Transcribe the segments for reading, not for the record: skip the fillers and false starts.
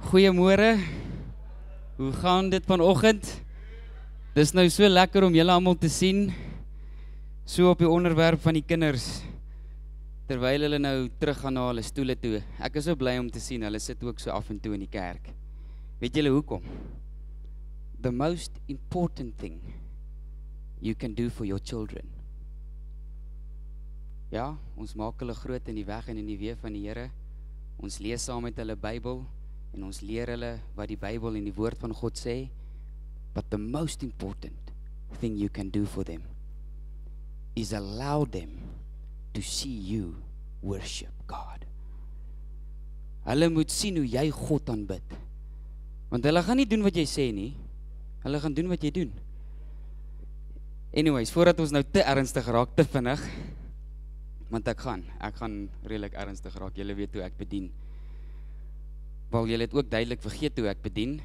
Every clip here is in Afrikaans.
Goeiemôre. Hoe gaan dit vanoggend? Dis nou so lekker om julle almal te sien. So op die onderwerp van die kinders. Terwyl hulle nou terug gaan na hulle stoele toe. Ek is so bly om te sien, hulle sit ook so af en toe in die kerk. Weet julle hoekom? The most important thing you can do for your children. Ja, ons maak hulle groot in die weg en in die weë van die Here. Ons lees saam met hulle Bybel en ons leer hulle wat die Bybel en die woord van God sê. But the most important thing you can do for them is allow them to see you worship God. Hulle moet sien hoe jy God aanbid. Want hulle gaan nie doen wat jy sê nie. Hulle gaan doen wat jy doen. Anyways, voordat ons nou te ernstig raak, te vinnig, want ek gaan redelik ernstig raak. Julle weet hoe ek bedien. Wel, julle het ook duidelik vergeet hoe ek bedien.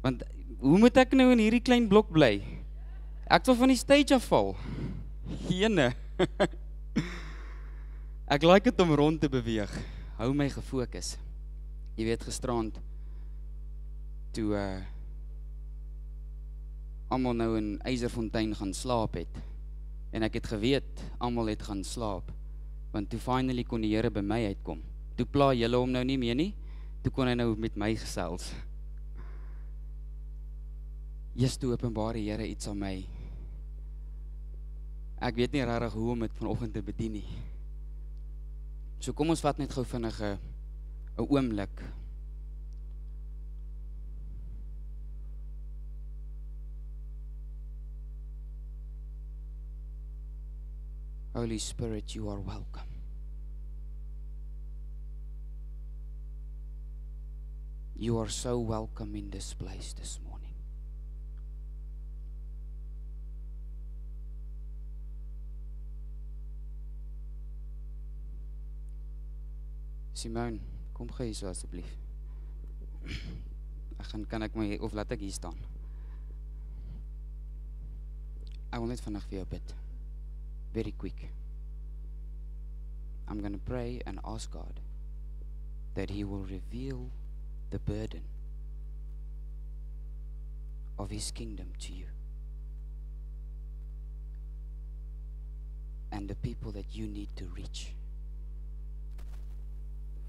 Want hoe moet ek nou in hierdie klein blok bly? Ek sal van die stage afval. Jene. Ek like dit om rond te beweeg. Hou my gefokus. Jy weet gisterand toe almal nou in Eiserfontein gaan slaap het. En ek het geweet almal het gaan slaap. Want toe finally kon die Here by my uitkom. Toe pla julle hom nou nie meer nie. Toe kon hy nou met my gesels. Eers toe openbaar die Here iets aan my. Ek weet nie regtig hoe om dit vanoggend te bedien nie. So kom ons vat net gou vinnig 'n oomblik. Holy Spirit, you are welcome. You are so welcome in this place this morning. Simone, kom gou hier so asseblief. Kan ek my, of laat ek hier staan? Ek wil net vandag vir jou bid. Very quick. I'm going to pray and ask God that He will reveal the burden of His kingdom to you and the people that you need to reach.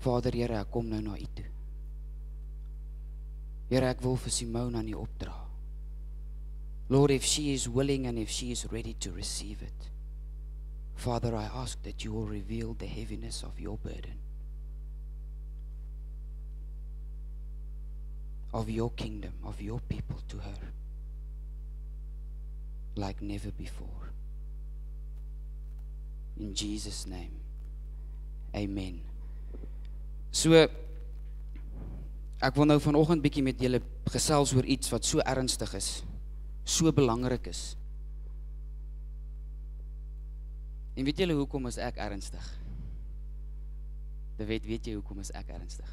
Vader, Here, ek kom nou na U toe. Here, ek wil vir Simone aan U opdra. Lord, if she is willing and if she is ready to receive it, Father, I ask that you will reveal the heaviness of your burden, of your kingdom, of your people to her, like never before. In Jesus' name, amen. So, ek wil nou vanoggend bietjie met julle gesels oor iets wat so ernstig is, so belangrik is. En weet julle hoekom is ek ernstig? Weet jy hoekom is ek ernstig?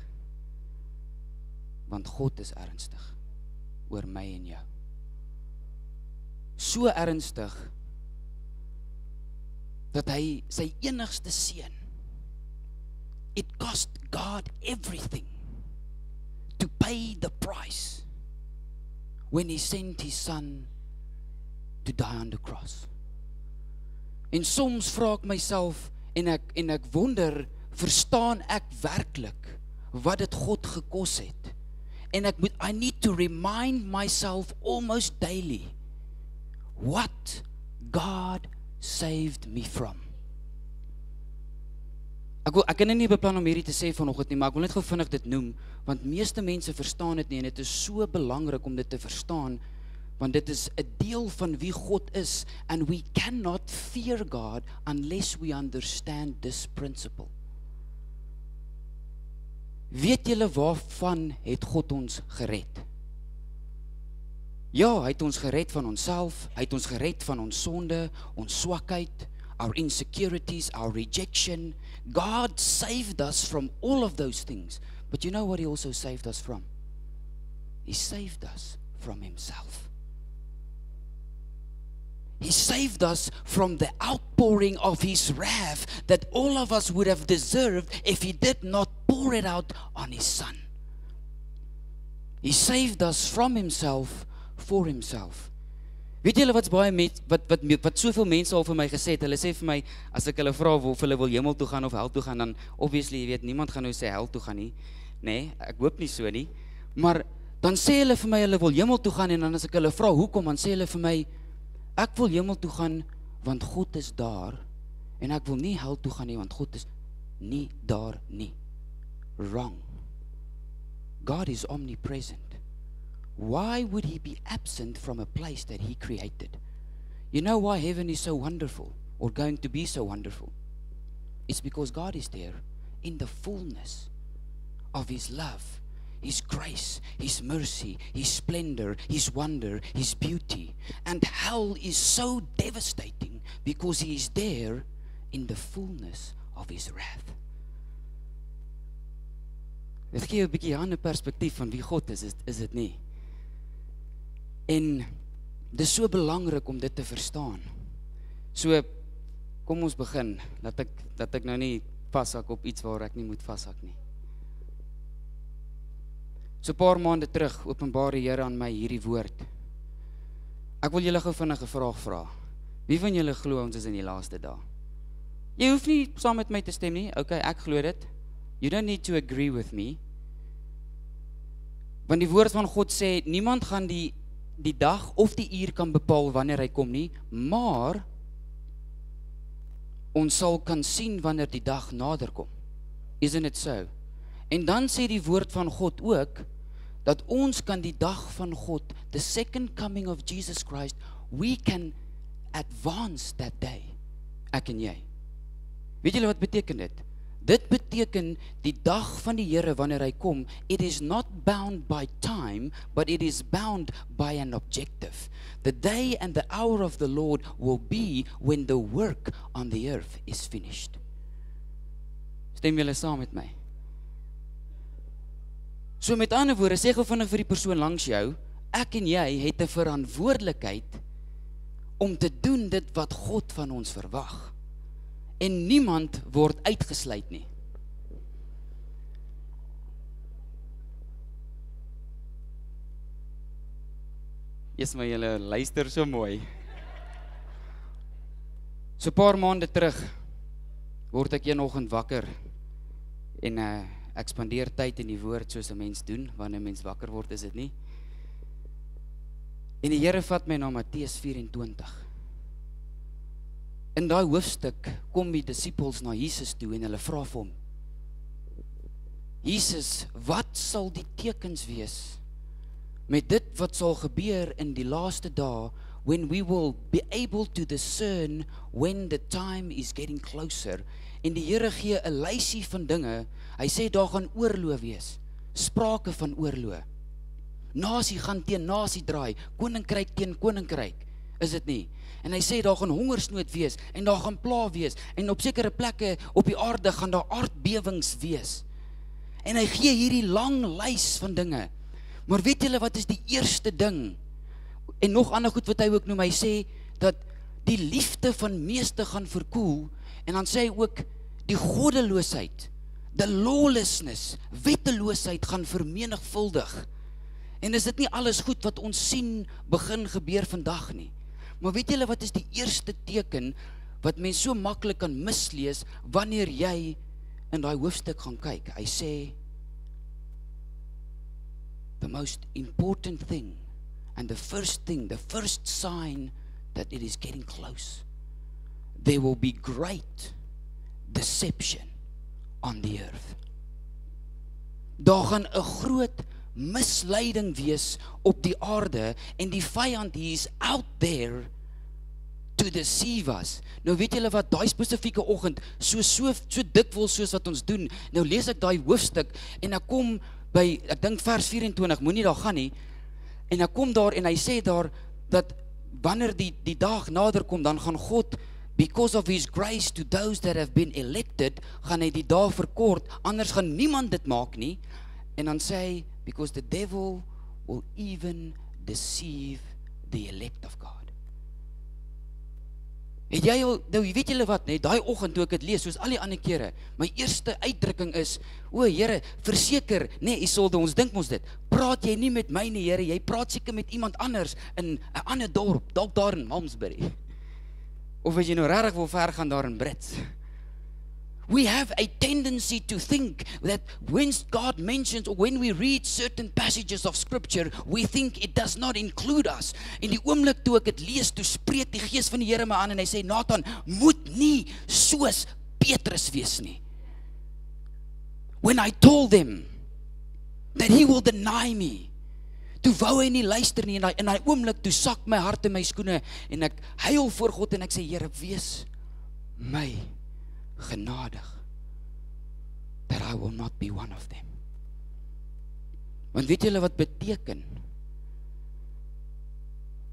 Want God is ernstig oor my en jou. So ernstig dat hy sy enigste seun, it cost God everything to pay the price when He sent His Son to die on the cross. En soms vra ek myself en ek wonder, verstaan ek werklik wat dit God gekos het? En I need to remind myself almost daily what God saved me from. Ek kan nie beplan om hierdie te sê vanoggend nie, maar ek wil net gou vinnig dit noem, want meeste mense verstaan dit nie en dit is so belangrik om dit te verstaan, want dit is 'n deel van wie God is, and we cannot fear God unless we understand this principle. Weet julle waarvan het God ons gered? Ja, hy het ons gered van onsself, hy het ons gered van ons sonde, ons swakheid, our insecurities, our rejection. God saved us from all of those things. But you know what He also saved us from? He saved us from Himself. He saved us from the outpouring of His wrath that all of us would have deserved if He did not pour it out on His Son. He saved us from himself for himself. Weet julle wat's baie wat soveel mense al vir my gesê het, hulle sê vir my, as ek hulle vra of hulle wil hemel toe gaan of hel toe gaan, dan obviously, jy weet, niemand gaan nou sê hel toe gaan nie, nee, ek hoop nie so nie, maar dan sê hulle vir my, hulle wil hemel toe gaan, en dan as ek hulle vra hoekom, dan sê hulle vir my, ek wil hemel toe gaan, want God is daar, en ek wil nie hel toe gaan nie, want God is nie daar nie. Wrong. God is omnipresent. Why would he be absent from a place that he created? You know why heaven is so wonderful, or going to be so wonderful? It's because God is there in the fullness of his love, his grace, his mercy, his splendor, his wonder, his beauty. And hell is so devastating because he is there in the fullness of his wrath. Dit gee 'n bietjie 'n ander perspektief van wie God is dit nie? En dit is so belangrik om dit te verstaan. So, kom ons begin, dat ek nou nie vashak op iets waar ek nie moet vashak nie. So 'n paar maande terug openbaar die Here aan my hierdie woord. Ek wil julle gou vinnig 'n vraag vra. Wie van julle glo ons is in die laaste dae? Jy hoef nie saam met my te stem nie. Okay, ek glo dit. You don't need to agree with me. Want die woord van God sê, niemand gaan die dag of die uur kan bepaal wanneer hy kom nie, maar ons sal kan sien wanneer die dag nader kom. Isn't it so? En dan sê die woord van God ook, dat ons kan die dag van God, the second coming of Jesus Christ, we can advance that day. Ek en jy. Weet julle wat beteken dit? Dit beteken die dag van die Here wanneer hy kom, it is not bound by time, but it is bound by an objective. The day and the hour of the Lord will be when the work on the earth is finished. Stem julle saam met my? So met ander woorde, sê gou vinnig vir die persoon langs jou, ek en jy het 'n verantwoordelikheid om te doen dit wat God van ons verwag. En niemand word uitgesluit nie. Yes, maar julle luister so mooi. So 'n paar maande terug word ek eendag wakker en ek spandeer tyd in die woord soos 'n mens doen wanneer 'n mens wakker word, is dit nie? En die Here vat my na Matteus 24. In daai hoofstuk kom die disippels na Jesus toe en hulle vra vir hom, Jesus, wat sal die tekens wees met dit wat sal gebeur in die laaste dae, when we will be able to discern when the time is getting closer? En die Here gee 'n lysie van dinge. Hy sê daar gaan oorlog wees, sprake van oorlog. Nasie gaan teen nasie draai, koninkryk teen koninkryk, is dit nie? En hy sê daar gaan hongersnood wees, en daar gaan pla wees, en op sekere plekke op die aarde gaan daar aardbewings wees. En hy gee hierdie lang lys van dinge. Maar weet julle wat is die eerste ding? En nog ander goed wat hy ook noem, hy sê dat die liefde van meeste gaan verkoel, en dan sê hy ook die goddeloosheid, the lawlessness, wetteloosheid gaan vermenigvuldig. En is dit nie alles goed wat ons sien begin gebeur vandag nie? Maar weet julle wat is die eerste teken wat mens so maklik kan mislees wanneer jy in daai hoofstuk gaan kyk? Hy sê, the most important thing, and the first sign that it is getting close, there will be great deception on the earth. Daar gaan 'n groot misleiding wees op die aarde, en die vyand, he is out there to deceive us. Nou weet julle wat, daai spesifieke oggend, so dikwels soos wat ons doen, nou lees ek daai hoofstuk, en ek kom by, ek dink vers 24, moenie daar gaan nie, en ek kom daar, en hy sê daar, dat wanneer die dag nader kom, dan gaan God, because of his grace to those that have been elected, gaan hy die dag verkort, anders gaan niemand dit maak nie, en dan sê hy, because the devil will even deceive the elect of God. Het jy al, nou weet julle wat, nee, daai oggend toe ek dit lees, soos al die ander kere, my eerste uitdrukking is, o Here, verseker, nee, Isolde, ons dink ons dit, praat jy nie met my nie, Here, jy praat seker met iemand anders in 'n ander dorp, dalk daar in Malmesbury. Of as jy nou regtig wil ver gaan daar in Brits. We have a tendency to think that when God mentions or when we read certain passages of scripture, we think it does not include us. In die oomblik toe ek dit lees, toe spreek die Gees van die Here my aan en hy sê, Nathan, moet nie soos Petrus wees nie. When I told them that he will deny me, toe wou hy nie luister nie, en in daai oomblik toe sak my hart in my skoene en ek huil voor God en ek sê, Here, wees my genadig, that I will not be one of them. Want weet julle wat beteken?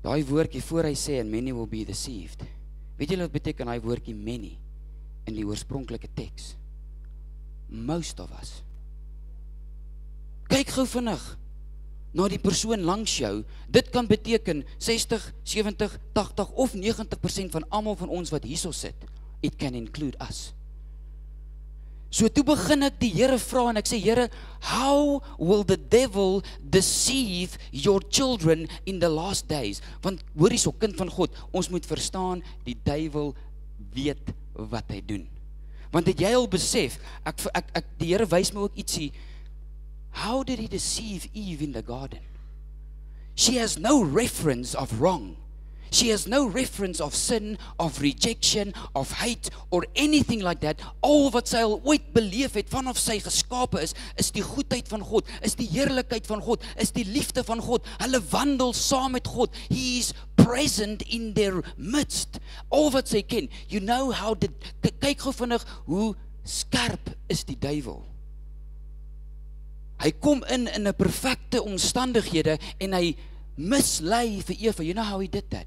Daai woordjie voor hy sê, and many will be deceived. Weet julle wat beteken daai woordjie many in die oorspronklike teks? Most of us. Kyk gou vinnig na die persoon langs jou. Dit kan beteken 60, 70, 80 of 90% van almal van ons wat hierso sit. It can include us. So toe begin ek die Here vra en ek sê, Here, how will the devil deceive your children in the last days? Want hoor hierso, kind van God, ons moet verstaan, die duiwel weet wat hy doen. Want het jy al besef, die Here wys my ook ietsie, how did he deceive Eve in the garden? She has no reference of wrong. She has no reference of sin, of rejection, of hate, or anything like that. Al wat sy al ooit beleef het, vanaf sy geskape is die goedheid van God, is die heerlikheid van God, is die liefde van God. Hulle wandel saam met God. He is present in their midst. Al wat sy ken. You know how kyk gou vinnig, hoe skerp is die duiwel. Hy kom in 'n perfekte omstandighede en hy mislei vir Eva. You know how he did that?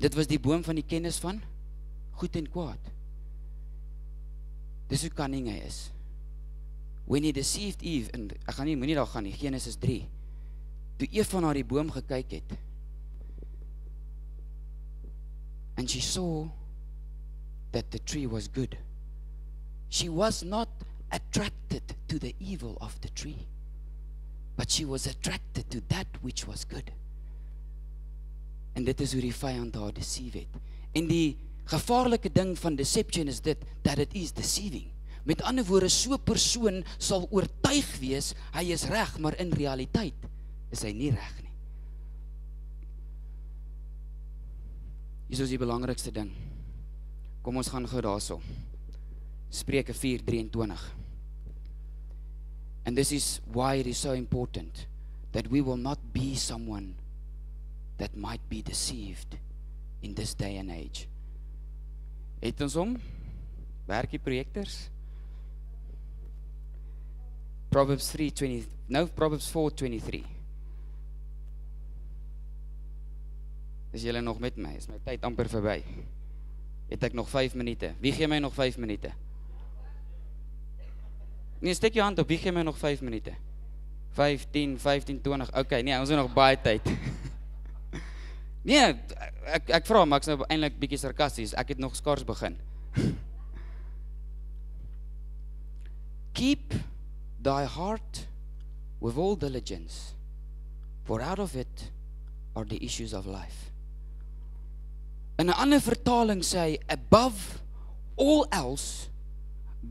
Dit was die boom van die kennis van goed en kwaad. Dis hoe cunning hy is. When he deceived Eve, en ek gaan nie, moenie daar gaan nie, Genesis 3, toe Eva na die boom gekyk het, and she saw that the tree was good. She was not attracted to the evil of the tree, but she was attracted to that which was good. En dit is hoe die vyand haar deceive het. En die gevaarlike ding van deception is dit, that it is deceiving. Met ander woorde, so 'n persoon sal oortuig wees, hy is reg, maar in realiteit is hy nie reg nie. Hier is die belangrikste ding. Kom ons gaan gou daarso. Spreuke 4:23. And this is why it is so important that we will not be someone that might be deceived in this day and age. Het ons werk die projektors? Proverbs 4:23. Is julle nog met my? Is my tyd amper verby? Het ek nog 5 minute? Wie gee my nog 5 minute? Nee, steek jou hand op, wie gee my nog 5 minute? 5, 10, 15, 20, okay, nee, ons het nog baie tyd. Nee, ek vra, maar ek is nou eintlik bietjie sarkasties, ek het nog skaars begin. Keep thy heart with all diligence, for out of it are the issues of life. In 'n ander vertaling sê hy, above all else,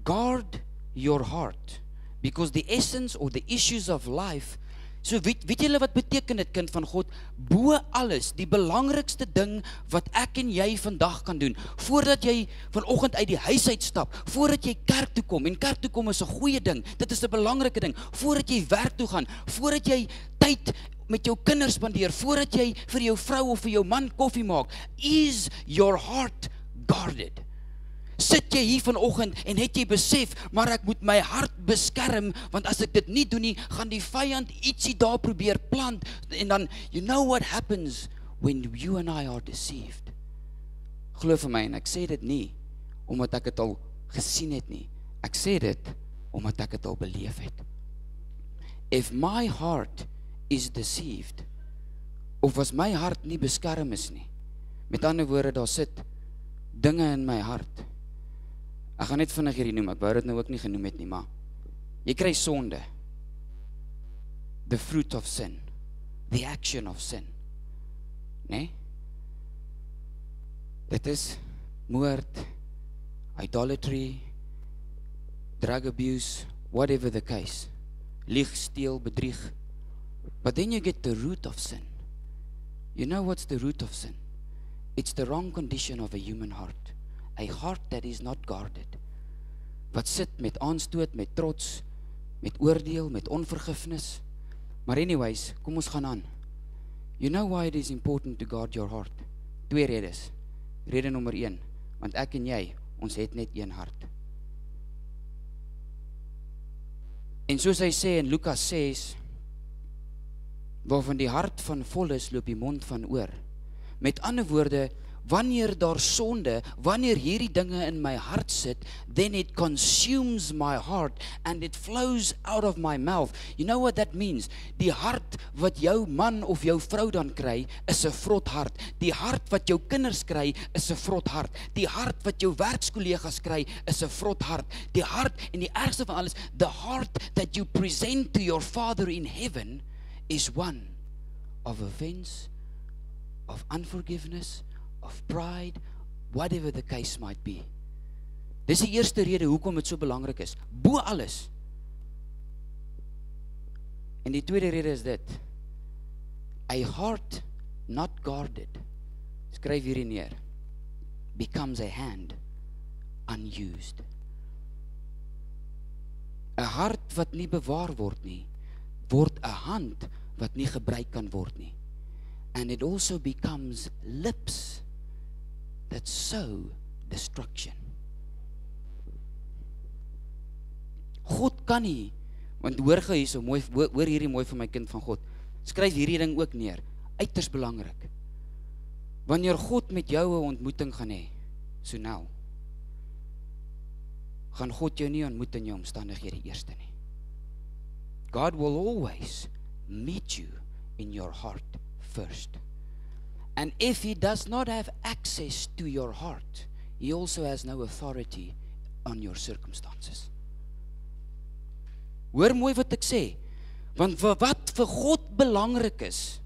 guard your heart, because the essence or the issues of life, so weet julle wat beteken dit, kind van God? Bo alles, die belangrikste ding wat ek en jy vandag kan doen, voordat jy vanoggend uit die huis uitstap, voordat jy kerk toe kom, en kerk toe kom is 'n goeie ding, dit is 'n belangrike ding, voordat jy werk toe gaan, voordat jy tyd met jou kinders spandeer, voordat jy vir jou vrou of vir jou man koffie maak, is your heart guarded? Sit jy hier vanoggend en het jy besef, maar ek moet my hart beskerm, want as ek dit nie doen nie, gaan die vyand ietsie daar probeer plant, en dan, you know what happens when you and I are deceived? Glo vir my, en ek sê dit nie, omdat ek het al gesien het nie, ek sê dit, omdat ek het al beleef het. If my heart is deceived, of as my hart nie beskerm is nie, Met ander woorde, daar sit dinge in my hart. Ek gaan net vinnig hierdie noem, ek wou dit nou ook nie genoem het nie, maar jy kry sonde. The fruit of sin. The action of sin. Nee? Dit is moord, idolatry, drug abuse, whatever the case. Lieg, steel, bedrieg. But then you get the root of sin. You know what's the root of sin? It's the wrong condition of a human heart. A heart that is not guarded. Wat sit met aanstoot, met trots, met oordeel, met onvergifnis. Maar anyways, kom ons gaan aan. You know why it is important to guard your heart? 2 redes. Rede nommer 1, want ek en jy, ons het net een hart. En soos hy sê in Lukas 6, waarvan die hart van vol is, loop die mond van oor. Met ander woorde, wanneer daar sonde, wanneer hierdie dinge in my hart sit, then it consumes my heart and it flows out of my mouth. You know what that means? Die hart wat jou man of jou vrou dan kry, is 'n vrot hart. Die hart wat jou kinders kry, is 'n vrot hart. Die hart wat jou werkskollegas kry, is 'n vrot hart. Die hart, en die ergste van alles, the heart that you present to your Father in heaven is one of offense, of unforgiveness, of pride, whatever the case might be. Dis die eerste rede hoekom dit so belangrik is. Bo alles. En die tweede rede is dit. A heart not guarded, skryf hierdie neer, becomes a hand unused. 'n Hart wat nie bewaar word nie, word 'n hand wat nie gebruik kan word nie. And it also becomes lips that sow destruction. God kan nie, want hoor gou hierso mooi, hoor hierdie mooi van my kind van God. Skryf hierdie ding ook neer. Uiters belangrik. Wanneer God met jou 'n ontmoeting gaan hê, so nou, gaan God jou nie ontmoet in jou omstandighede eerste nie. God will always meet you in your heart first. And if he does not have access to your heart, he also has no authority on your circumstances. Hoor mooi wat ek sê, want wat vir God belangrik is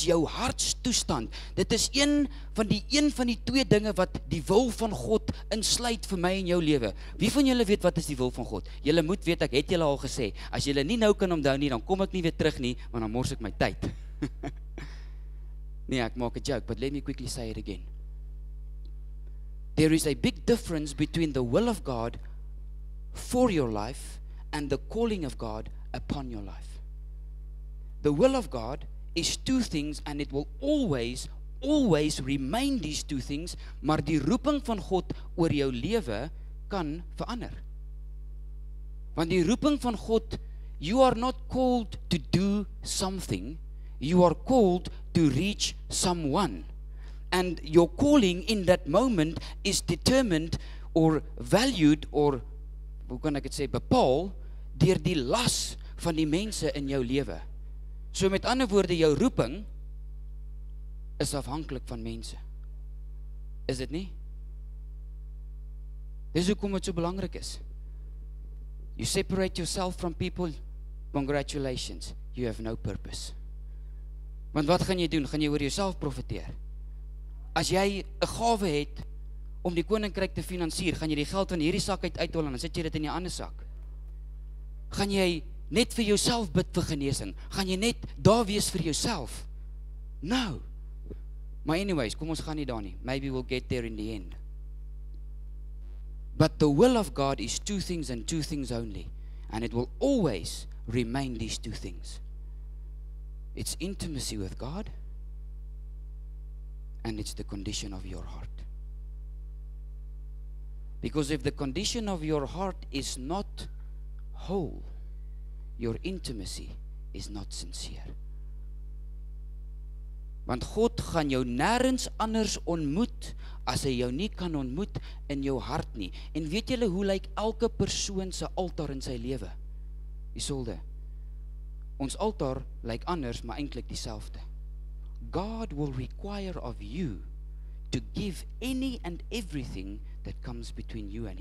jou hartstoestand. Dit is een van die 2 dinge wat die wil van God insluit vir my en jou lewe. Wie van julle weet wat is die wil van God? Julle moet weet, ek het julle al gesê, as julle nie nou kan onthou nie, dan kom ek nie weer terug nie, want dan mors ek my tyd. Nee, ek maak 'n joke, but let me quickly say it again. There is a big difference between the will of God for your life and the calling of God upon your life. The will of God is 2 things and it will always remain these 2 things, maar die roeping van God oor jou lewe kan verander. Want die roeping van God, you are not called to do something, you are called to reach someone. And your calling in that moment is determined or valued or, hoe kan ek dit sê, bepaal deur die las van die mense in jou lewe. So met ander woorde, jou roeping is afhanklik van mense. Is dit nie? Dis hoekom dit so belangrik is. You separate yourself from people, congratulations, you have no purpose. Want wat gaan jy doen? Gaan jy oor jouself profeteer? As jy 'n gawe het om die koninkryk te finansier, gaan jy die geld van hierdie sak uithol en dan sit jy dit in 'n ander sak. Gaan jy net vir jouself bid vir genesing? Gaan jy net daar wees vir jouself? No. Maar anyways, kom ons gaan nie daar nie. Maybe we'll get there in the end. But the will of God is 2 things and 2 things only. And it will always remain these 2 things. It's intimacy with God, and it's the condition of your heart. Because if the condition of your heart is not whole, your intimacy is not sincere. Want God gaan jou nêrens anders ontmoet as hy jou nie kan ontmoet in jou hart nie. En weet julle hoe lyk elke persoon se altaar in sy lewe? Isolde. Ons altaar lyk anders, maar eintlik dieselfde. God will require of you to give any and everything that comes between you and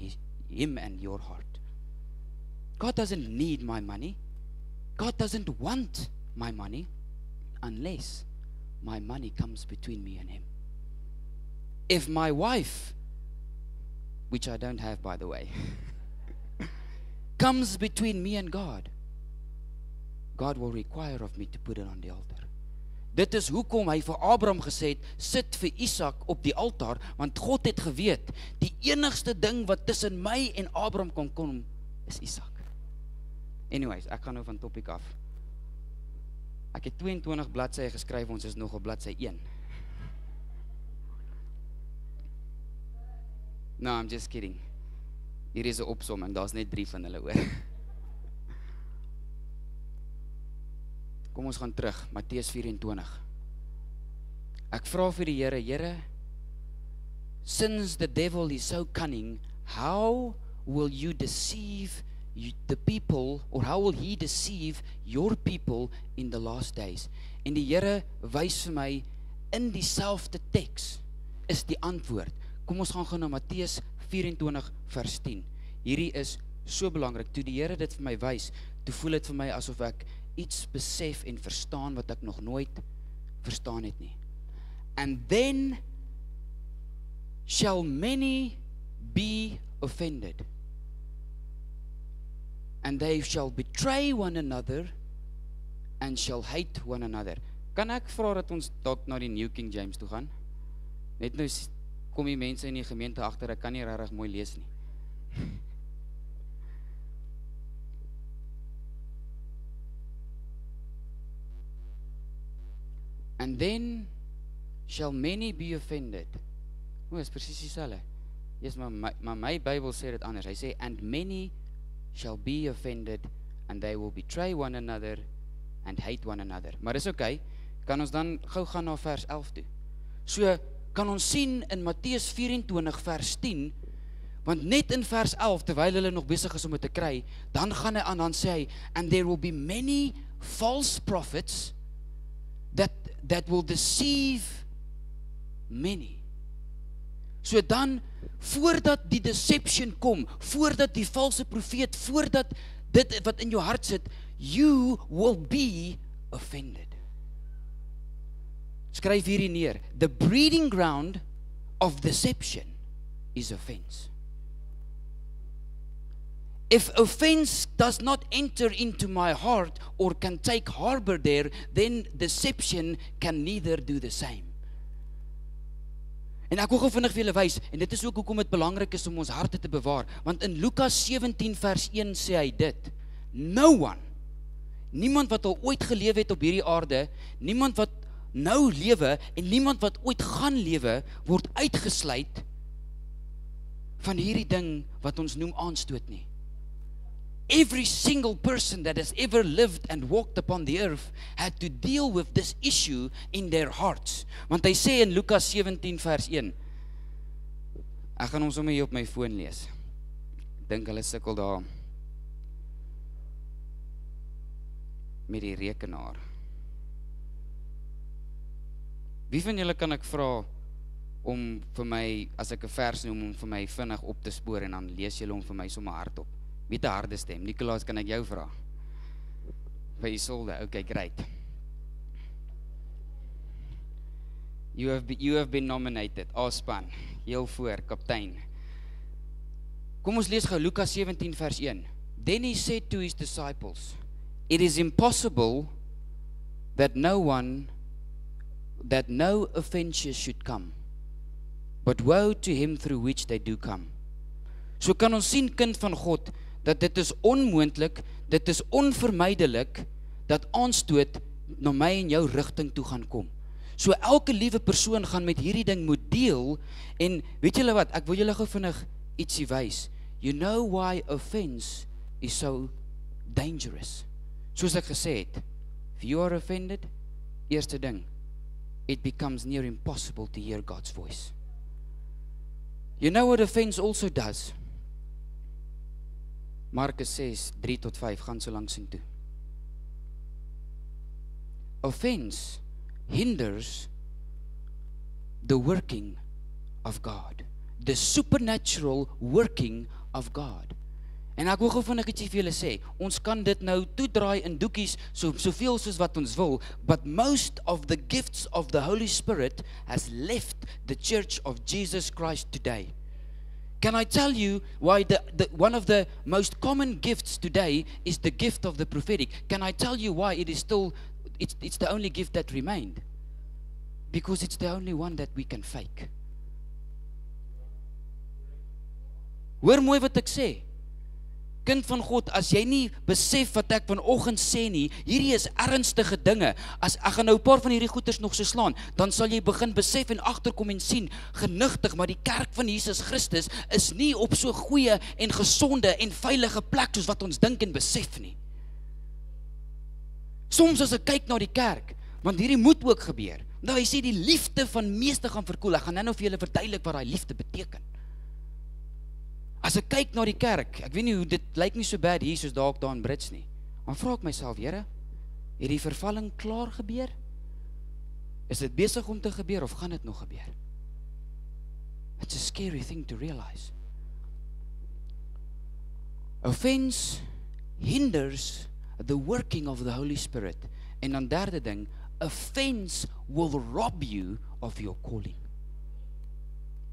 him and your heart. God doesn't need my money. God doesn't want my money unless my money comes between me and him. If my wife, which I don't have by the way, comes between me and God, God will require of me to put it on the altar. Dit is hoekom hy vir Abraham gesê het, sit vir Isak op die altaar, want God het geweet, die enigste ding wat tussen my en Abraham kon kom, is Isak. Anyways, ek gaan nou van topic af. Ek het 22 bladsye geskryf, ons is nog op bladsy 1. No, I'm just kidding. Hier is 'n opsomming, daar's net 3 van hulle oor. Kom ons gaan terug, Matteus 24. Ek vra vir die Here, Here, since the devil is so cunning, how will you deceive the people, or how will he deceive your people in the last days? En die Here wys vir my, in dieselfde teks is die antwoord. Kom ons gaan na Matteus 24 vers 10. Hierdie is so belangrik. Toe die Here dit vir my wys, toe voel dit vir my asof ek iets besef en verstaan wat ek nog nooit verstaan het nie. And then shall many be offended, and they shall betray one another and shall hate one another. Kan ek vra dat ons dalk na die New King James toe gaan? Net nou kom die mense in die gemeente agter, ek kan nie regtig mooi lees nie. And then shall many be offended. Is presies dieselfde. Yes, maar my Bybel sê dit anders. Hy sê, and many shall be offended, and they will betray one another and hate one another. Maar is okay, kan ons dan gou gaan na vers 11 toe. So, kan ons sien in Matteus 24 vers 10, want net in vers 11, terwyl hulle nog besig is om dit te kry, dan gaan hy aan, dan sê hy, and there will be many false prophets that will deceive many. So dan, voordat die deception kom, voordat die valse profeet, voordat dit wat in jou hart sit, you will be offended. Skryf hierdie neer. The breeding ground of deception is offense. If offense does not enter into my heart or can take harbor there, then deception can neither do the same. En ek wil gou vinnig vir julle wys, en dit is ook hoekom dit belangrik is om ons harte te bewaar, want in Lukas 17 vers 1 sê hy dit, no one, niemand wat al ooit gelewe het op hierdie aarde, niemand wat nou lewe, en niemand wat ooit gaan lewe, word uitgesluit van hierdie ding wat ons noem aanstoot nie. Every single person that has ever lived and walked upon the earth had to deal with this issue in their hearts. Want hy sê in Lukas 17 vers 1, ek gaan ons sommer hier op my foon lees. Ek dink hulle sukkel daar met die rekenaar. Wie van julle kan ek vra om vir my, as ek 'n vers noem, om vir my vinnig op te spoor en dan lees julle hom vir my sommer hardop. Wie het 'n harde stem? Nicolaas, kan ek jou vra? Vir Isolde, okay, great. You have been nominated, span, heel voor, kaptein. Kom ons lees gou Lukas 17 vers 1. Then he said to his disciples, it is impossible that no offenses should come, but woe to him through which they do come. So kan ons sien, kind van God, dat dit is onmoontlik, dit is onvermydelik, dat aanstoot na my en jou rigting toe gaan kom. So elke liewe persoon gaan met hierdie ding moet deel, en weet julle wat, ek wil julle gou vinnig ietsie wys. You know why offense is so dangerous? Soos ek gesê het, if you are offended, eerste ding, it becomes near impossible to hear God's voice. You know what offense also does? Markus 6, 3 tot 5, gaan so lank sien toe. Offense hinders the working of God. The supernatural working of God. En ek wil gou vinnig ietsie vir julle sê, ons kan dit nou toedraai in doekies, soveel soos wat ons wil, but most of the gifts of the Holy Spirit has left the Church of Jesus Christ today. Can I tell you why one of the most common gifts today is the gift of the prophetic? Can I tell you why it is still, it's the only gift that remained? Because it's the only one that we can fake. Hoor mooi wat ek sê. Kind van God, as jy nie besef wat ek vanoggend sê nie, hierdie is ernstige dinge. As ek gaan nou 'n paar van hierdie goeters nog so slaan, dan sal jy begin besef en agterkom en sien, genigtig, maar die kerk van Jesus Christus is nie op so goeie en gesonde en veilige plek soos wat ons dink en besef nie. Soms as ek kyk na die kerk, want hierdie moet ook gebeur. Nou hy sê die liefde van meeste gaan verkoel. Ek gaan nou vir julle verduidelik wat daai liefde beteken. As ek kyk na die kerk, ek weet nie hoe dit lyk nie so bad hier soos daar in Brits nie. Maar vra ek myself, Here, het die vervalling klaar gebeur? Is dit besig om te gebeur of gaan dit nog gebeur? It's a scary thing to realize. Offense hinders the working of the Holy Spirit. En dan derde ding, offense will rob you of your calling.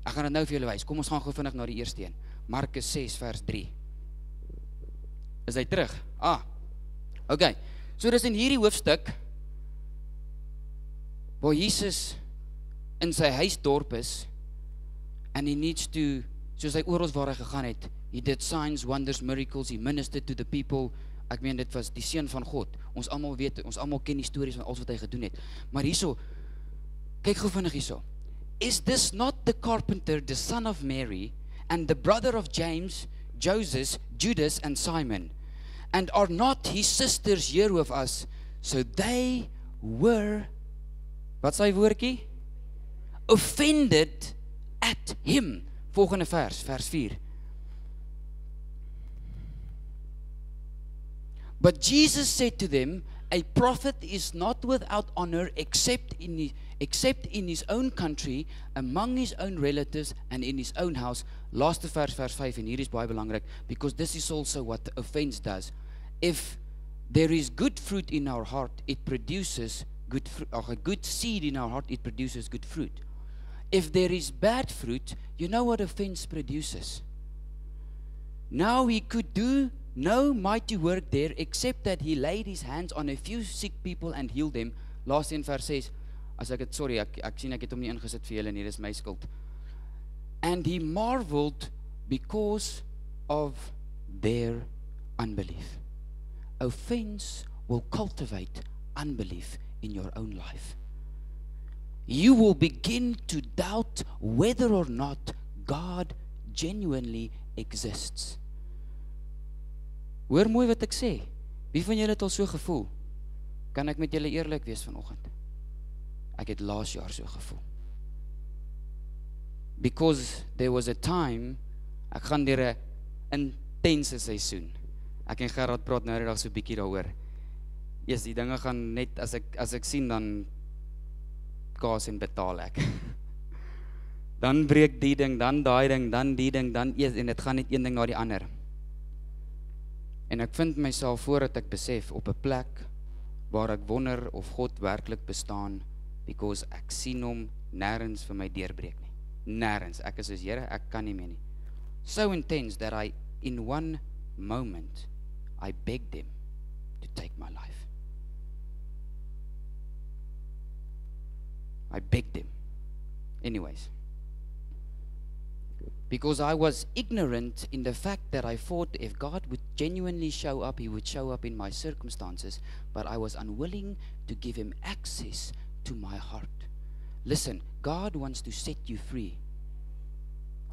Ek gaan dit nou vir julle wys. Kom ons gaan gou vinnig na die eerste een. Markus 6 vers 3. Is hy terug? Okay. So dis in hierdie hoofstuk waar Jesus in sy huisdorp is and he needs to, soos hy oral waar hy gegaan het, he did signs, wonders, miracles, he ministered to the people. Ek meen dit was die seun van God. Ons almal weet, ons almal ken die stories van alles wat hy gedoen het. Maar hierso, kyk gou vinnig hierso. Is this not the carpenter, the son of Mary, and the brother of James, Joseph, Judas, and Simon? And are not his sisters here with us? So they were, wat sy woordjie? Offended at him. Volgende vers 4. But Jesus said to them, a prophet is not without honor except in his own country, among his own relatives, and in his own house. Laaste vers 5, en hier is baie belangrik, because this is also what the offense does. If there is good fruit in our heart, it produces good fruit, or a good seed in our heart, it produces good fruit. If there is bad fruit, you know what offense produces. Now he could do no mighty work there, except that he laid his hands on a few sick people and healed them. Laaste in vers 6, as ek het, sorry, ek sien ek het hom nie ingesit vir julle nie, dis my skuld. And he marveled because of their unbelief. Offense will cultivate unbelief in your own life. You will begin to doubt whether or not God genuinely exists. Hoor mooi wat ek sê. Wie van julle het al so gevoel? Kan ek met julle eerlik wees vanoggend? Ek het laas jaar so gevoel. Because there was a time, ek gaan deur 'n intense seisoen. Ek en Gerard praat nou net so 'n bietjie daaroor. Eers die dinge gaan net as ek sien dan kaas en betaal ek. Dan breek die ding, dan daai ding, dan die ding, dan eers en dit gaan net een ding na die ander. En ek vind myself voordat ek besef op 'n plek waar ek wonder of God werklik bestaan, because ek sien hom nêrens vir my deurbreek nie. Nêrens. Ek is soos Here, ek kan nie meer nie. So intense that in one moment, I begged him to take my life. I begged him. Anyways. Because I was ignorant in the fact that I thought if God would genuinely show up, he would show up in my circumstances, but I was unwilling to give him access to my heart. Listen, God wants to set you free.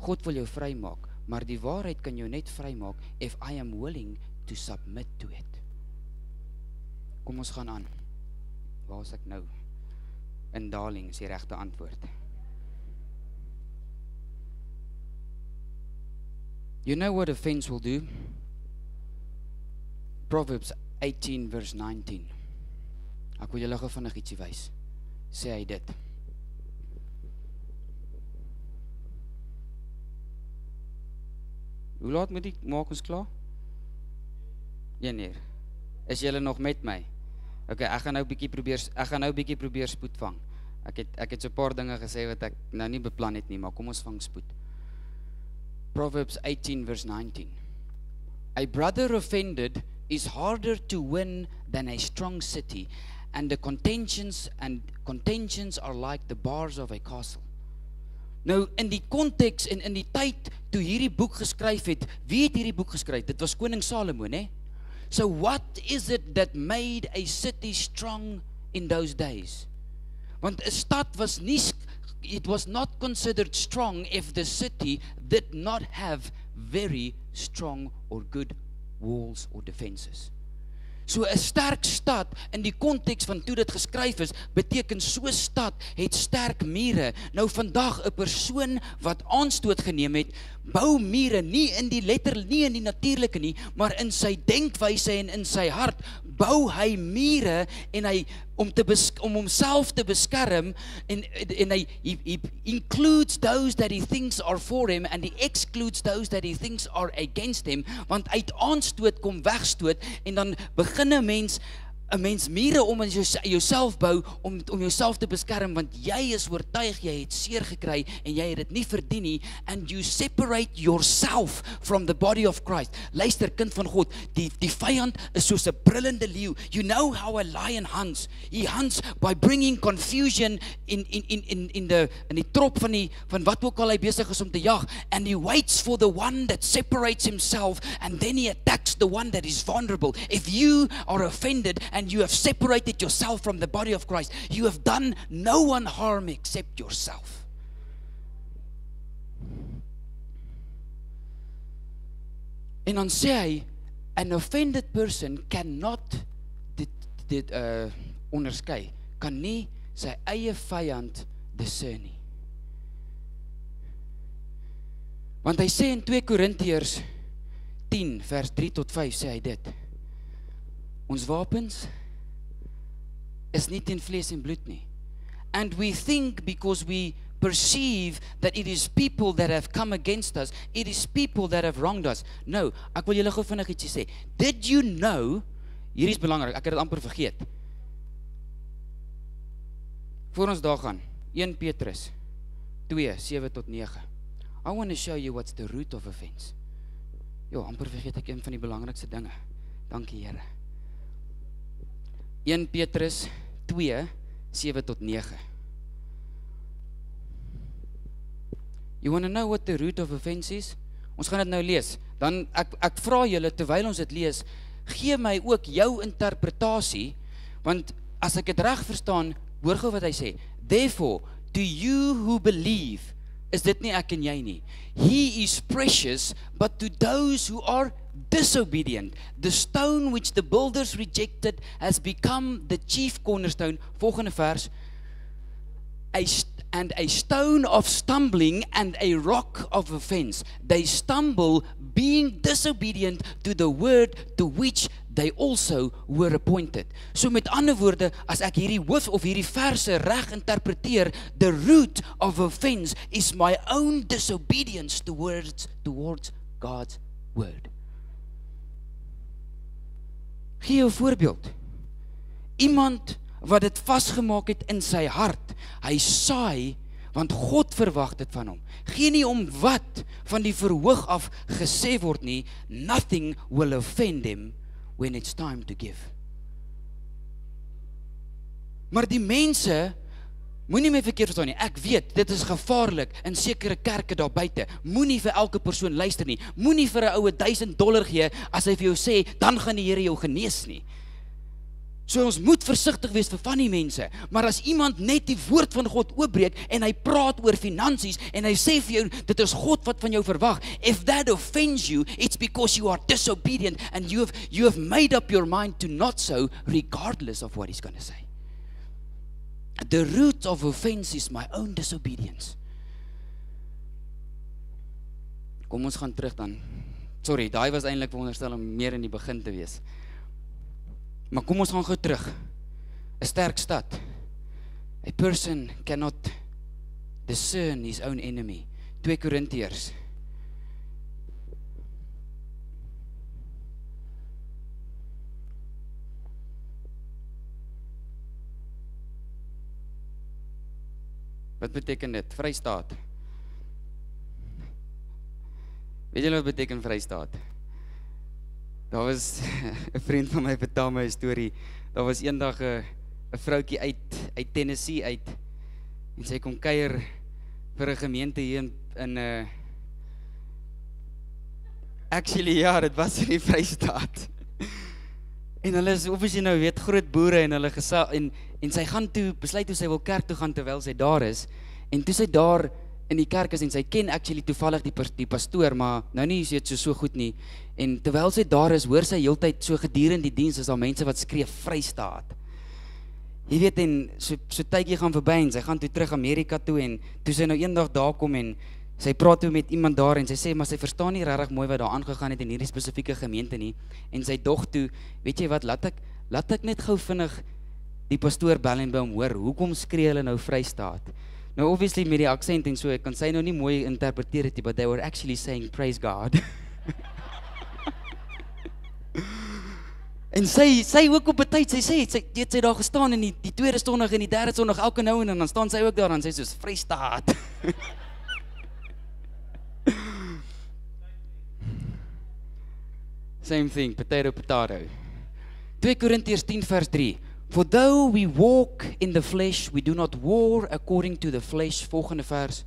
God wil jou vry maak, maar die waarheid kan jou net vry maak if I am willing to submit to it. Kom ons gaan aan. Waar is ek nou? In daling is die regte antwoord. You know what offense will do? Proverbs 18 verse 19. Ek wil julle gou vinnig ietsie wys. Sê hy dit. Hoe laat moet ek maak ons klaar? 1 uur. Is julle nog met my? Okay, ek gaan nou bietjie probeer spoed vang. Ek het so 'n paar dinge gesê wat ek nou nie beplan het nie, maar kom ons vang spoed. Proverbs 18 verse 19. A brother offended is harder to win than a strong city, and the contentions are like the bars of a castle. Nou, in die konteks en in die tyd toe hierdie boek geskryf het, wie het hierdie boek geskryf? Dit was koning Salomo, né? So what is it that made a city strong in those days? Want 'n stad was nie, it was not considered strong if the city did not have very strong or good walls or defenses. So 'n sterk stad in die konteks van toe dit geskryf is, beteken so 'n stad het sterk mure. Nou vandag 'n persoon wat aanstoot geneem het, bou mure nie in die natuurlike nie, maar in sy denkwyse en in sy hart bou hy mure en hy om homself te beskerm en hy includes those that he thinks are for him and he excludes those that he thinks are against him, want uit aanstoot kom wegstoot en dan begin 'n mens mure om in jouself bou om jouself te beskerm, want jy is oortuig jy het seer gekry en jy het dit nie verdien nie, and you separate yourself from the body of Christ. Luister, kind van God, die vyand is soos 'n brullende leeu. You know how a lion hunts. He hunts by bringing confusion in die trop van wat ook al hy besig is om te jag, and he waits for the one that separates himself, and then he attacks the one that is vulnerable. If you are offended and you have separated yourself from the body of Christ, you have done no one harm except yourself. En dan sê hy, an offended person cannot dit onderskei, kan nie sy eie vyand discern nie. Want hy sê in 2 Korintiërs 10 vers 3 tot 5 sê hy dit. Ons wapens is nie teen vlees en bloed nie. And we think because we perceive that it is people that have come against us, it is people that have wronged us. Nou, ek wil julle gou vinnig ietsie sê. Did you know, hier is belangrik, ek het dit amper vergeet. Voor ons daar gaan, 1 Petrus 2, 7 tot 9. I want to show you what's the root of offense. Jo, amper vergeet ek een van die belangrikste dinge. Dankie Here. 1 Petrus 2, 7 tot 9. You want to know what the root of offense is? Ons gaan dit nou lees. Dan ek vra julle terwyl ons dit lees, gee my ook jou interpretasie, want as ek dit reg verstaan, hoor gou wat hy sê. Therefore, to you who believe, is dit nie ek en jy nie. He is precious, but to those who are disobedient, the stone which the builders rejected has become the chief cornerstone. Volgende vers. And a stone of stumbling and a rock of offense. They stumble, being disobedient to the word to which they also were appointed. So met ander woorde, as ek hierdie hoof of hierdie verse reg interpreteer, the root of offense is my own disobedience towards God's word. Gee 'n voorbeeld. Iemand wat dit vasgemaak het in sy hart, hy saai, want God verwag dit van hom. Gee nie om wat van die verhoog af gesê word nie, nothing will offend him when it's time to give. Maar die mense, moenie my verkeerd verstaan nie, ek weet, dit is gevaarlik in sekere kerke daar buite, moenie vir elke persoon luister nie, moenie vir 'n oue $1000 gee, as hy vir jou sê, dan gaan die Here jou genees nie. So ons moet versigtig wees vir van die mense, maar as iemand net die woord van God oopbreek, en hy praat oor finansies, en hy sê vir jou, dit is God wat van jou verwag, if that offends you, it's because you are disobedient, and you have made up your mind to not so, regardless of what he's going to say. The root of offense is my own disobedience. Kom ons gaan terug dan. Sorry, daai was eintlik veronderstel om meer in die begin te wees. Maar kom ons gaan gou terug. 'n Sterk stad. A person cannot discern his own enemy. 2 Korintiërs Wat beteken dit? Vrystaat. Weet julle wat beteken Vrystaat? Daar was 'n vriend van my vertel my 'n storie. Daar was eendag 'n vroutjie uit Tennessee uit en sy kom kuier vir 'n gemeente hier in actually ja, dit was in die Vrystaat. En hulle is obviously nou weet groot boere en hulle en sy gaan toe besluit hoe sy wil kerk toe gaan terwyl sy daar is. En toe sy daar in die kerk is en sy ken actually toevallig die pastoor, maar nou nie is dit so goed nie. En terwyl sy daar is, hoor sy heeltyd so gedurende die diens is daar mense wat skree Vrystaat. Jy weet, en so tydjie gaan verby en sy gaan toe terug Amerika toe en toe sy nou eendag daar kom en sy praat toe met iemand daar en sy sê, maar sy verstaan nie regtig mooi wat daar aangegaan het in hierdie spesifieke gemeente nie. En sy dog toe, weet jy wat, laat ek net gou vinnig die pastoor bel en by hom hoor, hoekom skree hulle nou Vrystaat? Nou obviously met die accent en so, kan sy nou nie mooi interpreteer het, but they were actually saying praise God. En sy ook op 'n tyd, sy het sy daar gestaan in die tweede Sondag en die derde Sondag elke nou en dan staan sy ook daar en sy sê soos Vrystaat. Same thing, potato. 2 Korintiërs 10 vers 3. For though we walk in the flesh, we do not war according to the flesh. Volgende vers.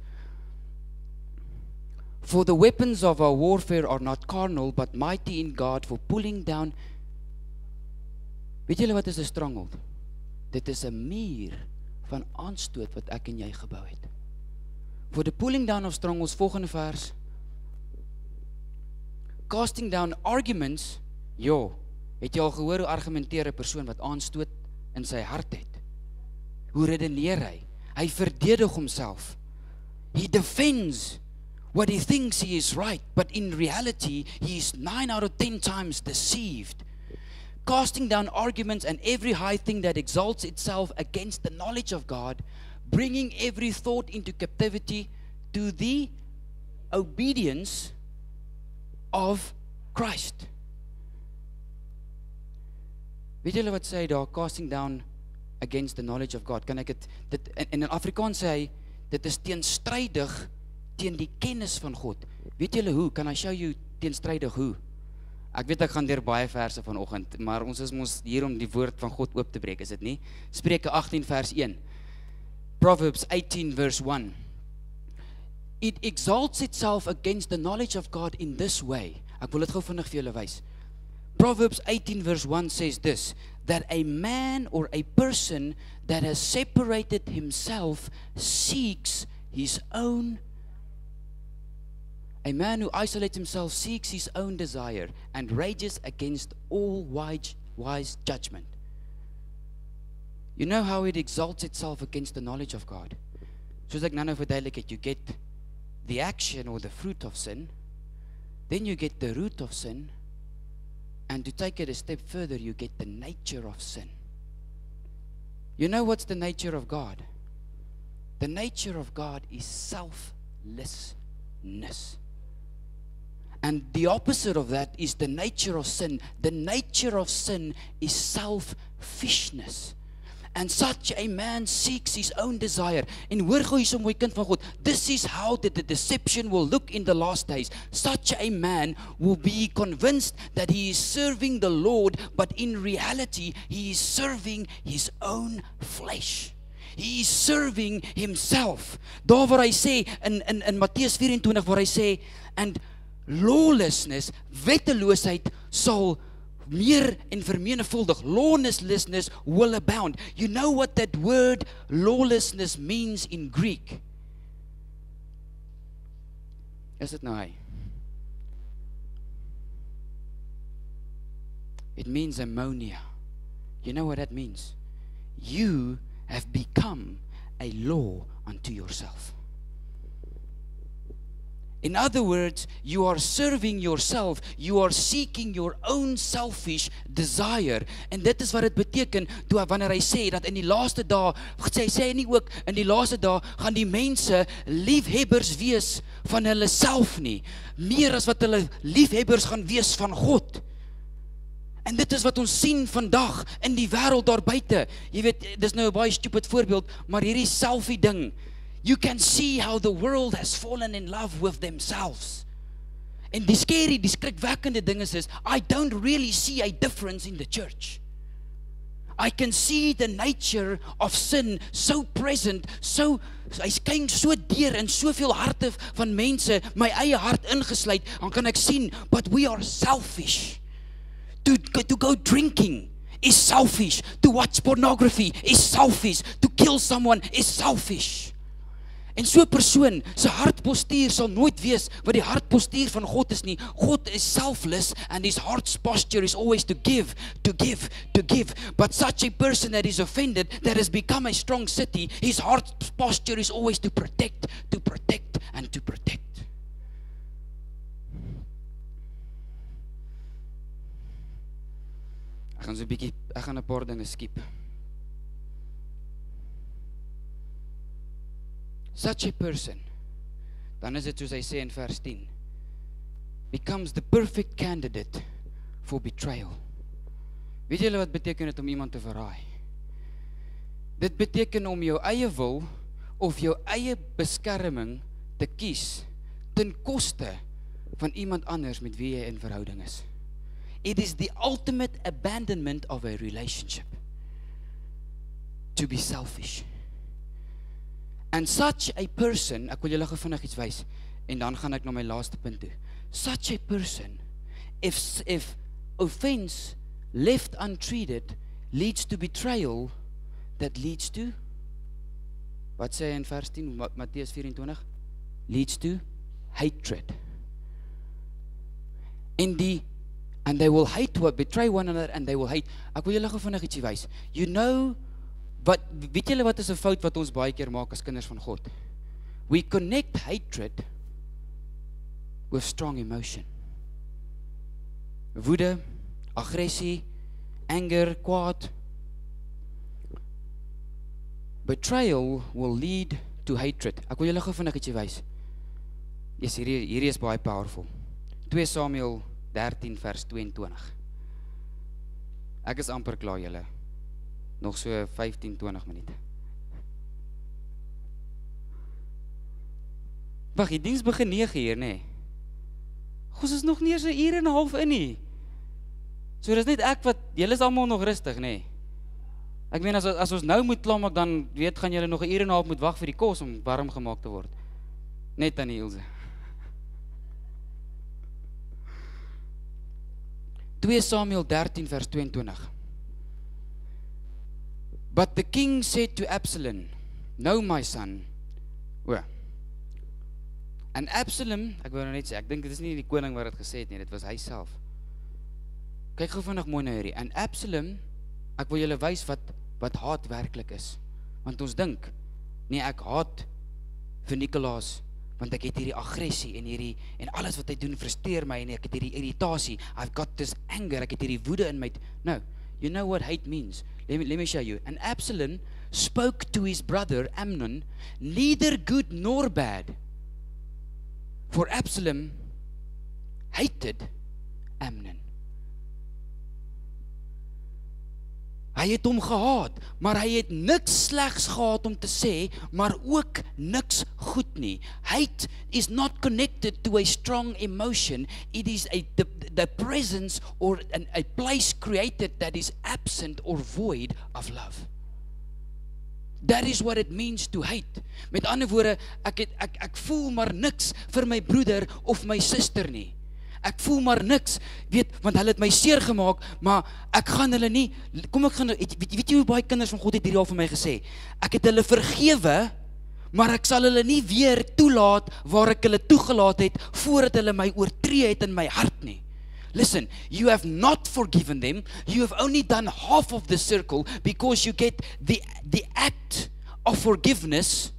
For the weapons of our warfare are not carnal, but mighty in God for pulling down. Weet julle wat is 'n stronghold? Dit is 'n muur van aanstoot wat ek en jy gebou het. For the pulling down of strongholds, volgende vers. Casting down arguments, het jy al gehoor hoe argumenteer 'n persoon wat aanstoot in sy hart het? Hoe redeneer hy? Hy verdedig homself. He defends what he thinks he is right, but in reality, he is 9 out of 10 times deceived. Casting down arguments and every high thing that exalts itself against the knowledge of God, bringing every thought into captivity to the obedience of Christ. Weet julle wat sê hy daar, casting down against the knowledge of God? Kan ek dit in Afrikaans sê hy, dit is teenstrydig teen die kennis van God. Weet julle hoe? Kan I show you teenstrydig hoe? Ek weet ek gaan deur baie verse vanoggend, maar ons is mos hier om die woord van God oop te breek, is dit nie? Spreuke 18 vers 1. Proverbs 18 verse 1. It exalts itself against the knowledge of God in this way. Ek wil dit gou vinnig vir julle wys. Proverbs 18 verse 1 says this, that a man or a person that has separated himself seeks his own. A man who isolates himself seeks his own desire and rages against all wise judgment. You know how it exalts itself against the knowledge of God? Soos ek nou verduidelik het, you get the action or the fruit of sin, then you get the root of sin, and to take it a step further, you get the nature of sin. You know what's the nature of God? The nature of God is selflessness. And the opposite of that is the nature of sin. The nature of sin is selfishness. And such a man seeks his own desire. En hoor gou hierso mooi kind van God, this is how the deception will look in the last days. Such a man will be convinced that he is serving the Lord, but in reality he is serving his own flesh. He is serving himself. Daar waar hy sê in Matteus 24 waar hy sê, and lawlessness, wetteloosheid sal meer en vermenigvuldig. Lawlessness will abound. You know what that word lawlessness means in Greek? Is dit nou hy? It means ammonia. You know what that means? You have become a law unto yourself. In other words, you are serving yourself, you are seeking your own selfish desire. En dit is wat dit beteken toe wanneer hy sê dat in die laaste dae, sê hy nie ook in die laaste dae gaan die mense liefhebbers wees van hulle self nie, meer as wat hulle liefhebbers gaan wees van God. En dit is wat ons sien vandag in die wêreld daar buite. Jy weet, dis nou 'n baie stupid voorbeeld, maar hierdie selfie ding. you can see how the world has fallen in love with themselves. En die scary, die skrikwekkende ding is, I don't really see a difference in the church. I can see the nature of sin so present, hy skyn so deur in soveel harte van mense, my eie hart ingesluit, dan kan ek sien, but we are selfish. To go drinking is selfish. To watch pornography is selfish. To kill someone is selfish. En so 'n persoon se hartpostuur sal nooit wees wat die hartpostuur van God is nie. God is selfless and his heart's posture is always to give, to give, to give. But such a person that is offended, that has become a strong city, his heart's posture is always to protect, and to protect. Ek gaan 'n paar dinge skiep. Such a person, dan is dit soos hy sê in vers 10, becomes the perfect candidate for betrayal. Weet julle wat beteken dit om iemand te verraai? Dit beteken om jou eie wil of jou eie beskerming te kies ten koste van iemand anders met wie jy in verhouding is. It is the ultimate abandonment of a relationship. To be selfish. And such a person, ek wil julle gou vinnig iets wys, en dan gaan ek na my laaste punt toe. Such a person, if offense left untreated leads to betrayal, that leads to, wat sê hy in vers 10, Matteus 24, leads to hatred. And they will hate, betray one another, and they will hate. Ek wil julle gou vinnig ietsie wys. You know, weet julle wat is 'n fout wat ons baie keer maak as kinders van God? We connect hatred with strong emotion. Woede, aggressie, anger, kwaad. Betrayal will lead to hatred. Ek wil julle gou vinnig ietsie wys. Yes, hierdie is baie powerful. 2 Samuel 13 vers 22. Ek is amper klaar julle. Nog so 15-20 minute. Wag, die diens begin 9 uur, nê? Ons is nog nie eens 'n uur en 'n half in nie. So dis net ek wat, julle is almal nog rustig, nê? Ek meen as ons nou moet klaarmaak, dan gaan julle nog 'n uur en 'n half moet wag vir die kos om warm gemaak te word. Net aan die Ilse. 2 Samuel 13 vers 22. But the king said to Absalom, "No, my son." And Absalom, ek wil nou net sê, ek dink dit is nie die koning wat dit gesê het nie, dit was hy self. Kyk gou vinnig mooi na hierdie. And Absalom, ek wil julle wys wat haat werklik is. Want ons dink, nee, ek haat vir Nicolaas, want ek het hierdie aggressie en alles wat hy doen frustreer my en ek het hierdie irritasie. I've got this anger, ek het hierdie woede in my. No, you know what hate means. Let me show you. And Absalom spoke to his brother Amnon, neither good nor bad. For Absalom hated Amnon. Hy het hom gehaat, maar hy het niks slegs gehad om te sê, maar ook niks goed nie. Hate is not connected to a strong emotion. It is the presence or a place created that is absent or void of love. That is what it means to hate. Met ander woorde, ek voel maar niks vir my broeder of my suster nie. Ek voel maar niks, want hulle het my seer gemaak, maar ek gaan hulle nie, weet jy hoe baie kinders van God het hierdie al vir my gesê, ek het hulle vergewe, maar ek sal hulle nie weer toelaat waar ek hulle toegelaat het, voordat hulle my oortree het in my hart nie. Listen, you have not forgiven them, you have only done half of the circle, because you get the act of forgiveness,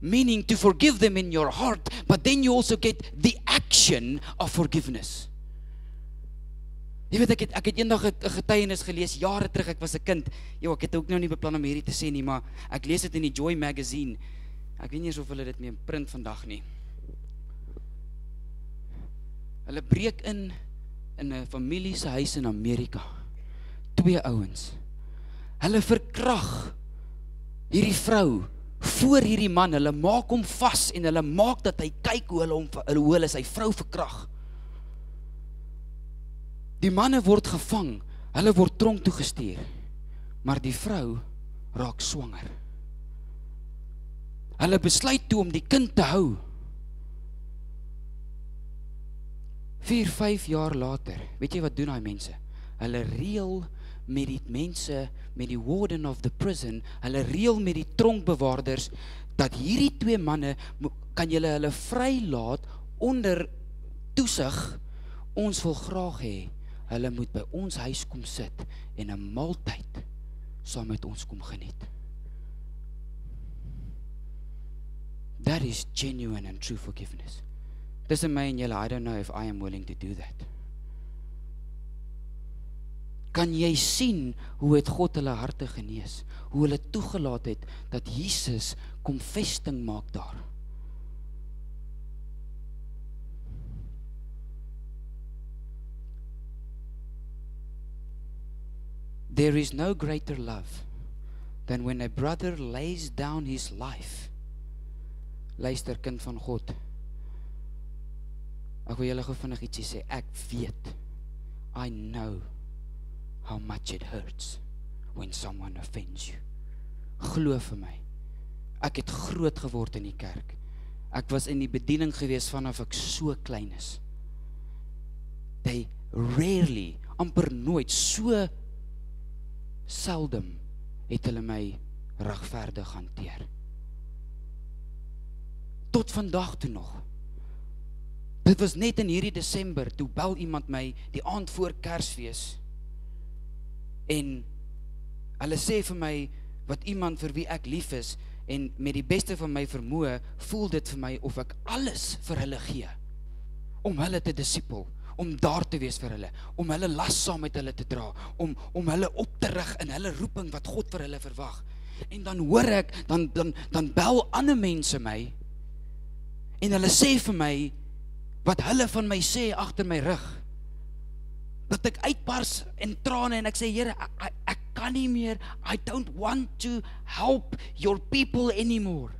meaning to forgive them in your heart, but then you also get the action of forgiveness. Jy weet, ek het eendag 'n getuienis gelees, jare terug, ek was 'n kind, ek het ook nou nie beplan om hierdie te sê nie, maar ek lees dit in die Joy magazine, ek weet nie eens of hulle dit mee print vandag nie. Hulle breek in 'n familie se huis in Amerika, 2 ouens, hulle verkrag hierdie vrou voor hierdie man, hulle maak hom vas en hulle maak dat hy kyk hoe hulle sy vrou verkrag. Die manne word gevang, hulle word tronk toegestuur, maar die vrou raak swanger. Hulle besluit toe om die kind te hou. 4-5 jaar later, weet jy wat doen die mense? Hulle reël met die mense, met die warden of the prison, hulle reël met die tronkbewaarders, dat hierdie 2 manne, kan julle hulle vrylaat onder toesig, ons wil graag hê, hulle moet by ons huis kom sit, en 'n maaltyd saam met ons kom geniet. That is genuine and true forgiveness. Tussen my en julle, I don't know if I am willing to do that. Kan jy sien hoe het God hulle harte genees? Hoe hulle toegelaat het dat Jesus kom vesting maak daar? There is no greater love than when a brother lays down his life. Luister, kind van God. Ek wil julle gou vinnig ietsie sê. Ek weet, I know how much it hurts when someone offends you. Glo vir my. Ek het groot geword in die kerk. Ek was in die bediening gewees vanaf ek so klein is. They rarely, amper nooit, so seldom het hulle my regverdig hanteer. Tot vandag toe nog. Dit was net in hierdie Desember, toe bel iemand my die aand voor Kersfees, en hulle sê vir my, wat iemand vir wie ek lief is, en met die beste van my vermoë, voel dit vir my of ek alles vir hulle gee, om hulle te disipel, om daar te wees vir hulle, om hulle las saam met hulle te dra, om hulle op te rig in hulle roeping wat God vir hulle verwag. En dan hoor ek, dan bel ander mense my, en hulle sê vir my, wat hulle van my sê agter my rug, dat ek uitbars in trane en ek sê, Here, ek kan nie meer, I don't want to help your people anymore.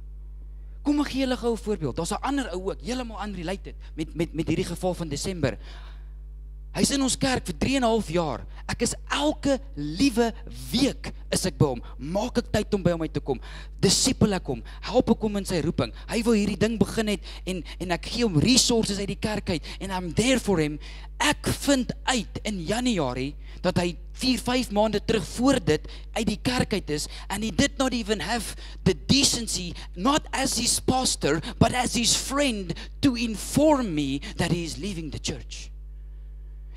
Kom ek gee julle gou 'n voorbeeld, daar's 'n ander ou ook, heeltemal unrelated, met hierdie geval van Desember. Hy is in ons kerk vir 3,5 jaar, ek is elke liewe week is ek by hom, maak ek tyd om by hom uit te kom, disipel ek hom, help ek hom in sy roeping, hy wil hierdie ding begin het, en ek gee hom resources uit die kerk uit, en I'm there for him. Ek vind uit in Januarie, dat hy 4-5 maande terug voor dit, uit die kerk uit is, and he did not even have the decency, not as his pastor, but as his friend, to inform me that he is leaving the church.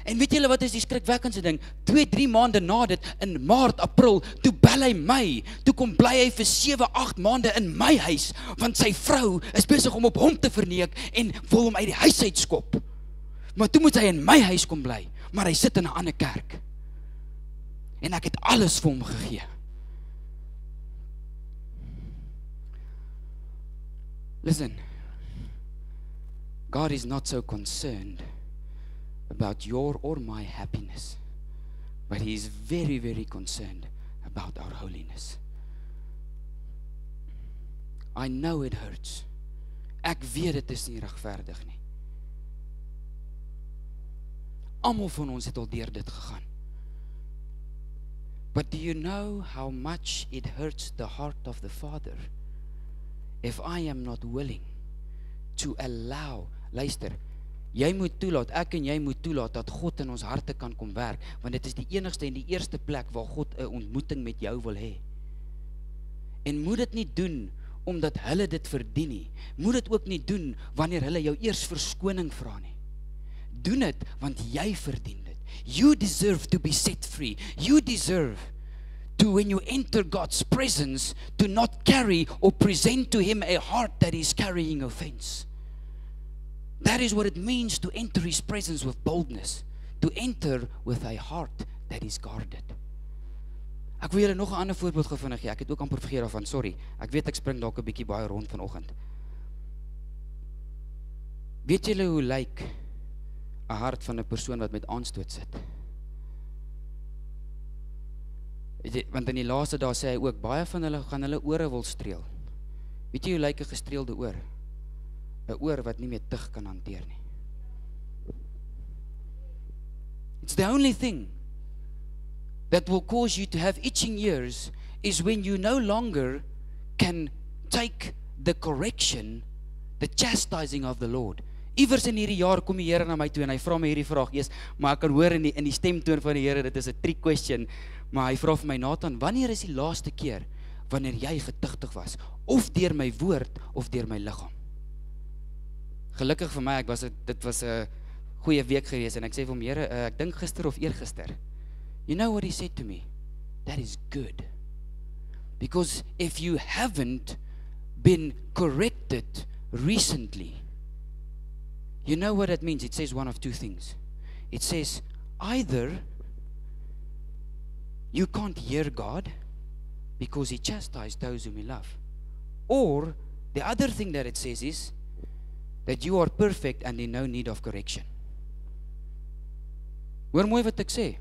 En weet julle wat is die skrikwekkendste ding? 2-3 maande na dit, in Maart, April, toe bel hy my, toe kom bly hy vir 7-8 maande in my huis, want sy vrou is besig om op hom te verneek, en wil hom uit die huis uitskop. Maar toe moet hy in my huis kom bly, maar hy sit in 'n ander kerk. En ek het alles vir hom gegee. Listen, God is not so concerned about your or my happiness, but He is very, very concerned about our holiness. I know it hurts. Ek weet dit is nie regverdig nie. Almal van ons het al deur dit gegaan. But do you know how much it hurts the heart of the Father if I am not willing to allow, luister, jy moet toelaat, ek en jy moet toelaat dat God in ons harte kan kom werk, want dit is die enigste en die eerste plek waar God 'n ontmoeting met jou wil hê. En moet dit nie doen omdat hulle dit verdien nie. Moet dit ook nie doen wanneer hulle jou eers verskoning vra nie. Doen dit want jy verdien dit. You deserve to be set free. You deserve to, when you enter God's presence, to not carry or present to Him a heart that is carrying offense. That is what it means to enter His presence with boldness. To enter with a heart that is guarded. Ek wil julle nog 'n ander voorbeeld gee vinnig. Ek het ook amper vergeet daarvan, sorry. Ek weet ek spring dalk 'n bietjie baie rond vanoggend. Weet julle hoe lyk 'n hart van 'n persoon wat met aanstoot sit? Want in die laaste dae sê hy ook, baie van hulle gaan hulle ore wil streel. Weet jy hoe lyk 'n gestreelde oor? 'n Oor wat nie meer tug kan hanteer nie. It's the only thing that will cause you to have itching ears is when you no longer can take the correction, the chastising of the Lord. Iewers in hierdie jaar kom die Here na my toe en hy vra my hierdie vraag eers, maar ek kan hoor in die stemtoon van die Here, dit is 'n trick question, maar hy vra vir my, Nathan, wanneer is die laaste keer wanneer jy getugtig was, of deur my woord of deur my liggaam? Gelukkig vir my, dit was 'n goeie week gewees en ek sê vir hom, Here, ek dink gister of eergister. You know what he said to me? That is good. Because if you haven't been corrected recently, you know what that means? It says one of two things. It says either you can't hear God because He chastised those whom He loves, or the other thing that it says is that you are perfect and in no need of correction. Hoor mooi wat ek sê.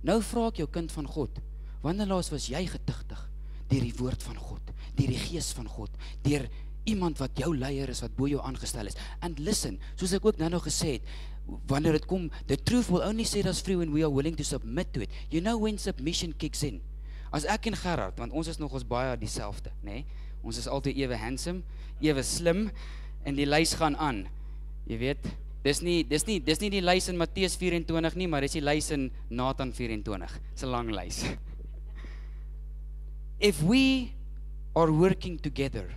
Nou vra ek jou kind van God, wanneer laas was jy getugtig deur die woord van God, deur die gees van God, deur iemand wat jou leier is, wat bo jou aangestel is? And listen, soos ek ook nou gesê het, wanneer dit kom, the truth will only set us free when we are willing to submit to it. You know when submission kicks in? As ek en Gerard, want ons is nog ons baie dieselfde, né? Ons is altyd ewe handsome, ewe slim, en die lys gaan aan. Jy weet, dis nie die lys in Matteus 24 nie, maar dis die lys in Nathan 24. Dis 'n lang lys. If we are working together,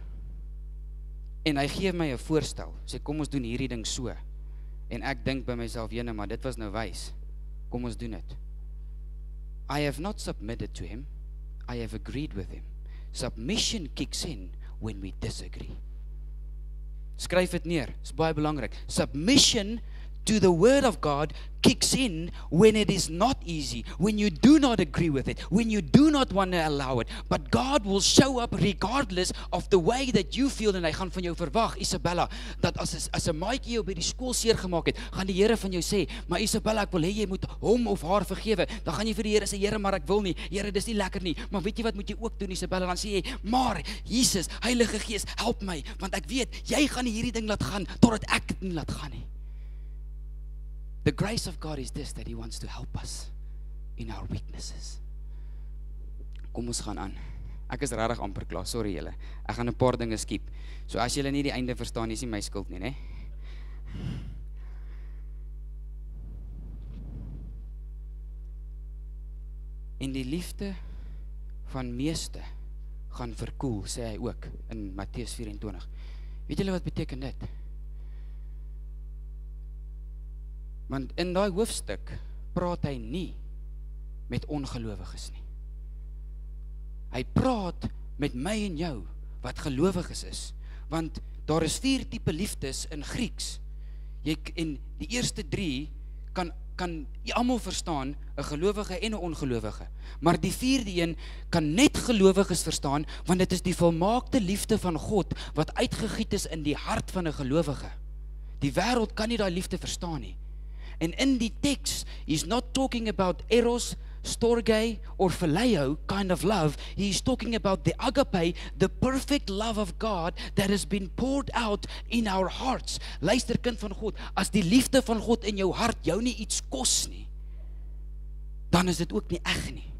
en hy gee my 'n voorstel, sê kom ons doen hierdie ding so, en ek dink by myself, jene, maar dit was nou wys, kom ons doen dit. I have not submitted to him, I have agreed with him. Submission kicks in when we disagree. Skryf dit neer, is baie belangrik. Submission to the word of God kicks in when it is not easy, when you do not agree with it, when you do not want to allow it, but God will show up regardless of the way that you feel. En hy gaan van jou verwag, Isabella, dat as 'n maatjie jou by die skool seer gemaak het, gaan die Here van jou sê, maar Isabella, ek wil hê jy moet hom of haar vergewe. Dan gaan jy vir die Here sê, Here, maar ek wil nie, Here, dis nie lekker nie. Maar weet jy wat moet jy ook doen, Isabella? Dan sê jy, maar Jesus, Heilige Gees, help my, want ek weet jy gaan nie hierdie ding laat gaan totdat ek dit nie laat gaan nie. The grace of God is this, that He wants to help us in our weaknesses. Kom ons gaan aan. Ek is regtig amper klaar, sorry julle. Ek gaan 'n paar dinge skiep. So as julle nie die einde verstaan, is nie my skuld nie, né? En die liefde van meeste gaan verkoel, sê hy ook in Matteus 24. Weet julle wat beteken dit? Want in daai hoofstuk praat hy nie met ongelowiges nie. Hy praat met my en jou wat gelowiges is. Want daar is 4 tipe liefdes in Grieks. En die eerste 3 kan almal verstaan, 'n gelowige en 'n ongelowige. Maar die 4de een kan net gelowiges verstaan, want dit is die volmaakte liefde van God wat uitgegiet is in die hart van 'n gelowige. Die wêreld kan nie daai liefde verstaan nie. And in the text, he's not talking about eros, storge, or phileo kind of love. He's talking about the agape, the perfect love of God that has been poured out in our hearts. Luister, kind van God, as die liefde van God in jou hart jou nie iets kos nie, dan is dit ook nie eg nie.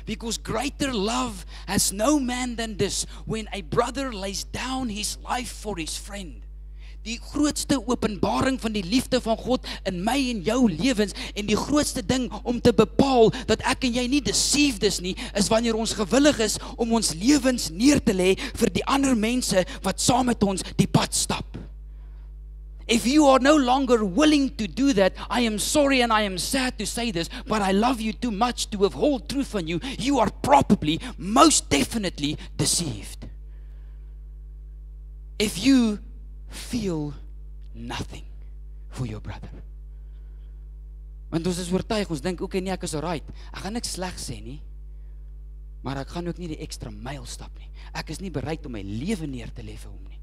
Because greater love has no man than this, when a brother lays down his life for his friend. Die grootste openbaring van die liefde van God in my en jou lewens, en die grootste ding om te bepaal dat ek en jy nie deceived is nie, is wanneer ons gewillig is om ons lewens neer te lê vir die ander mense wat saam met ons die pad stap. If you are no longer willing to do that, I am sorry and I am sad to say this, but I love you too much to withhold truth from you. You are probably, most definitely deceived. If you feel nothing for your brother. Want ons is oortuig, ons dink, okay, nee, ek is alright. Ek gaan niks sleg sê nie, maar ek gaan ook nie die extra myl stap nie. Ek is nie bereid om my lewe neer te lê vir hom nie.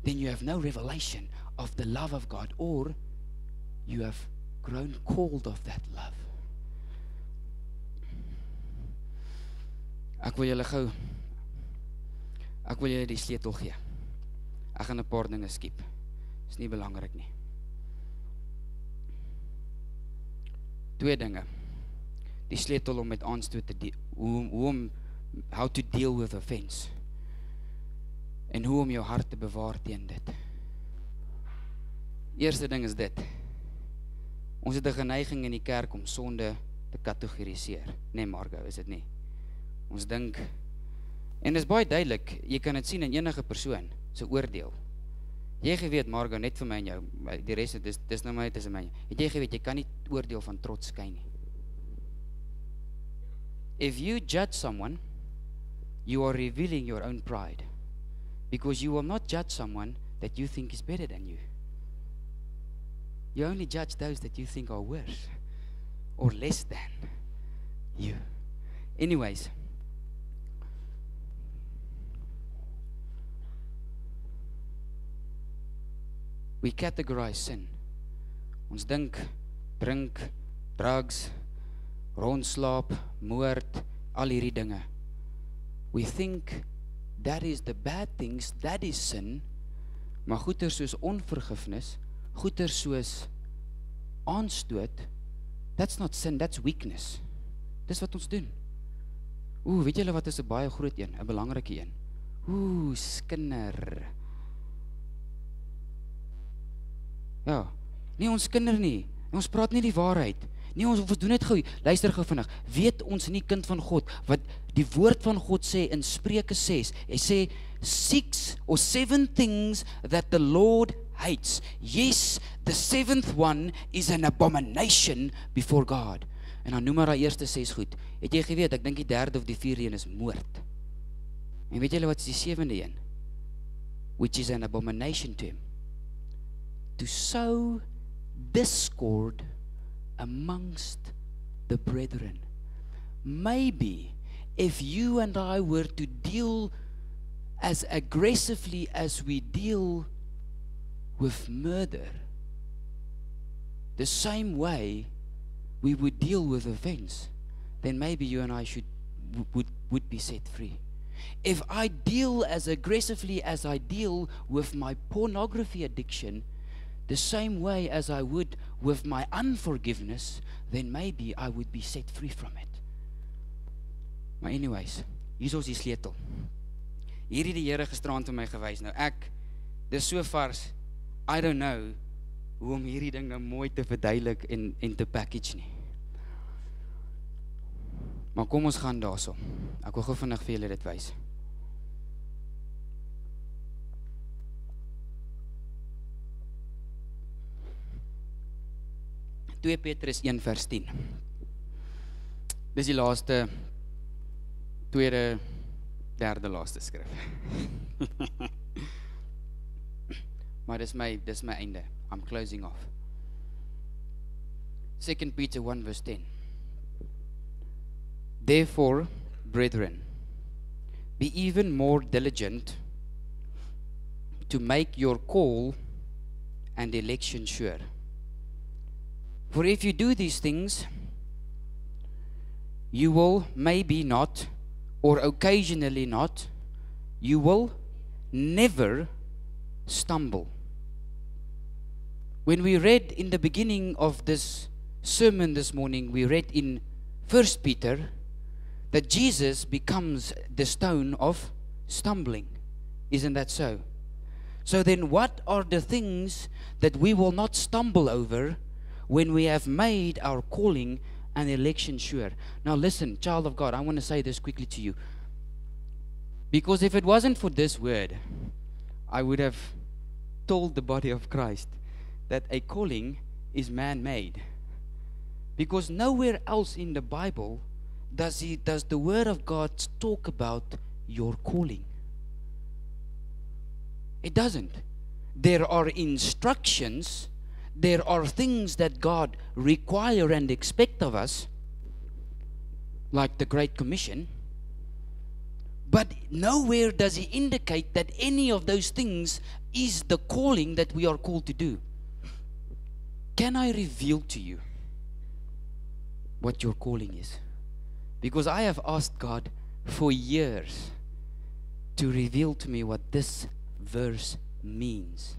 Then you have no revelation of the love of God, or you have grown cold of that love. Ek wil julle gou Ek wil julle die sleutel gee. Ek gaan 'n paar dinge skiep. Is nie belangrik nie. 2 dinge. Die sleutel om met aanstoot te how to deal with offense. En hoe om jou hart te bewaar teen dit. Eerste ding is dit. Ons het 'n geneiging in die kerk om sonde te kategoriseer. Nee, Margo, is dit nie? Ons dink, en dit is baie duidelik, jy kan dit sien in enige persoon se oordeel. Jy geweet, Margo, net vir my en jou, die res, dis nou maar net tussen my. Het jy geweet, jy kan nie oordeel van trots skei nie. If you judge someone, you are revealing your own pride. Because you will not judge someone that you think is better than you. You only judge those that you think are worse or less than you. Anyways, we categorize sin. Ons dink, drink, drugs, rondslaap, moord, al hierdie dinge. We think that is the bad things, that is sin, maar goeie soos onvergifnis, goeie soos aanstoot, that's not sin, that's weakness. Dis wat ons doen. Weet julle wat is 'n baie groot een, 'n belangrike een? Skinder. Ja, nie ons kinder nie, ons praat nie die waarheid. Nee, ons doen dit gou, luister gou vinnig. Weet ons nie kind van God, wat die woord van God sê in Spreuke 6, hy sê 6 or 7 things that the Lord hates. Yes, the 7th one is an abomination before God. En dan noem maar die eerste 6 goed. Het jy geweet, ek dink die 3de of die 4de een is moord. En weet julle wat is die 7de een? Which is an abomination to him. To sow discord amongst the brethren. Maybe if you and I were to deal as aggressively as we deal with murder, the same way we would deal with offense, then maybe you and I would be set free. If I deal as aggressively as I deal with my pornography addiction, the same way as I would with my unforgiveness, then maybe I would be set free from it. Maar anyways, hier is ons die sleutel. Hier het die Here gisteraand vir my gewys. Nou dis so vars, I don't know hoe om hierdie ding nou mooi te verduidelik en te package nie. Maar kom ons gaan daarso. Ek wil gou vinnig vir julle dit wys. Petrus 1 vers 10. Dis die laaste, tweede, derde laaste skrif. Maar dis my einde. I'm closing off. 2 Peter 1 verse 10. Therefore, brethren, be even more diligent to make your call and election sure. For if you do these things, you will maybe not, or occasionally not, you will never stumble. When we read in the beginning of this sermon this morning, we read in 1 Peter that Jesus becomes the stone of stumbling. Isn't that so? So then what are the things that we will not stumble over when we have made our calling and election sure? Now listen, child of God, I want to say this quickly to you. Because if it wasn't for this word, I would have told the body of Christ that a calling is man-made. Because nowhere else in the Bible does the word of God talk about your calling. It doesn't. There are instructions, there are things that God require and expect of us, like the Great Commission, but nowhere does He indicate that any of those things is the calling that we are called to do. Can I reveal to you what your calling is? Because I have asked God for years, to reveal to me what this verse means.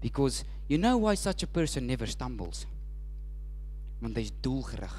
Because you know why such a person never stumbles? Want hy is doelgerig.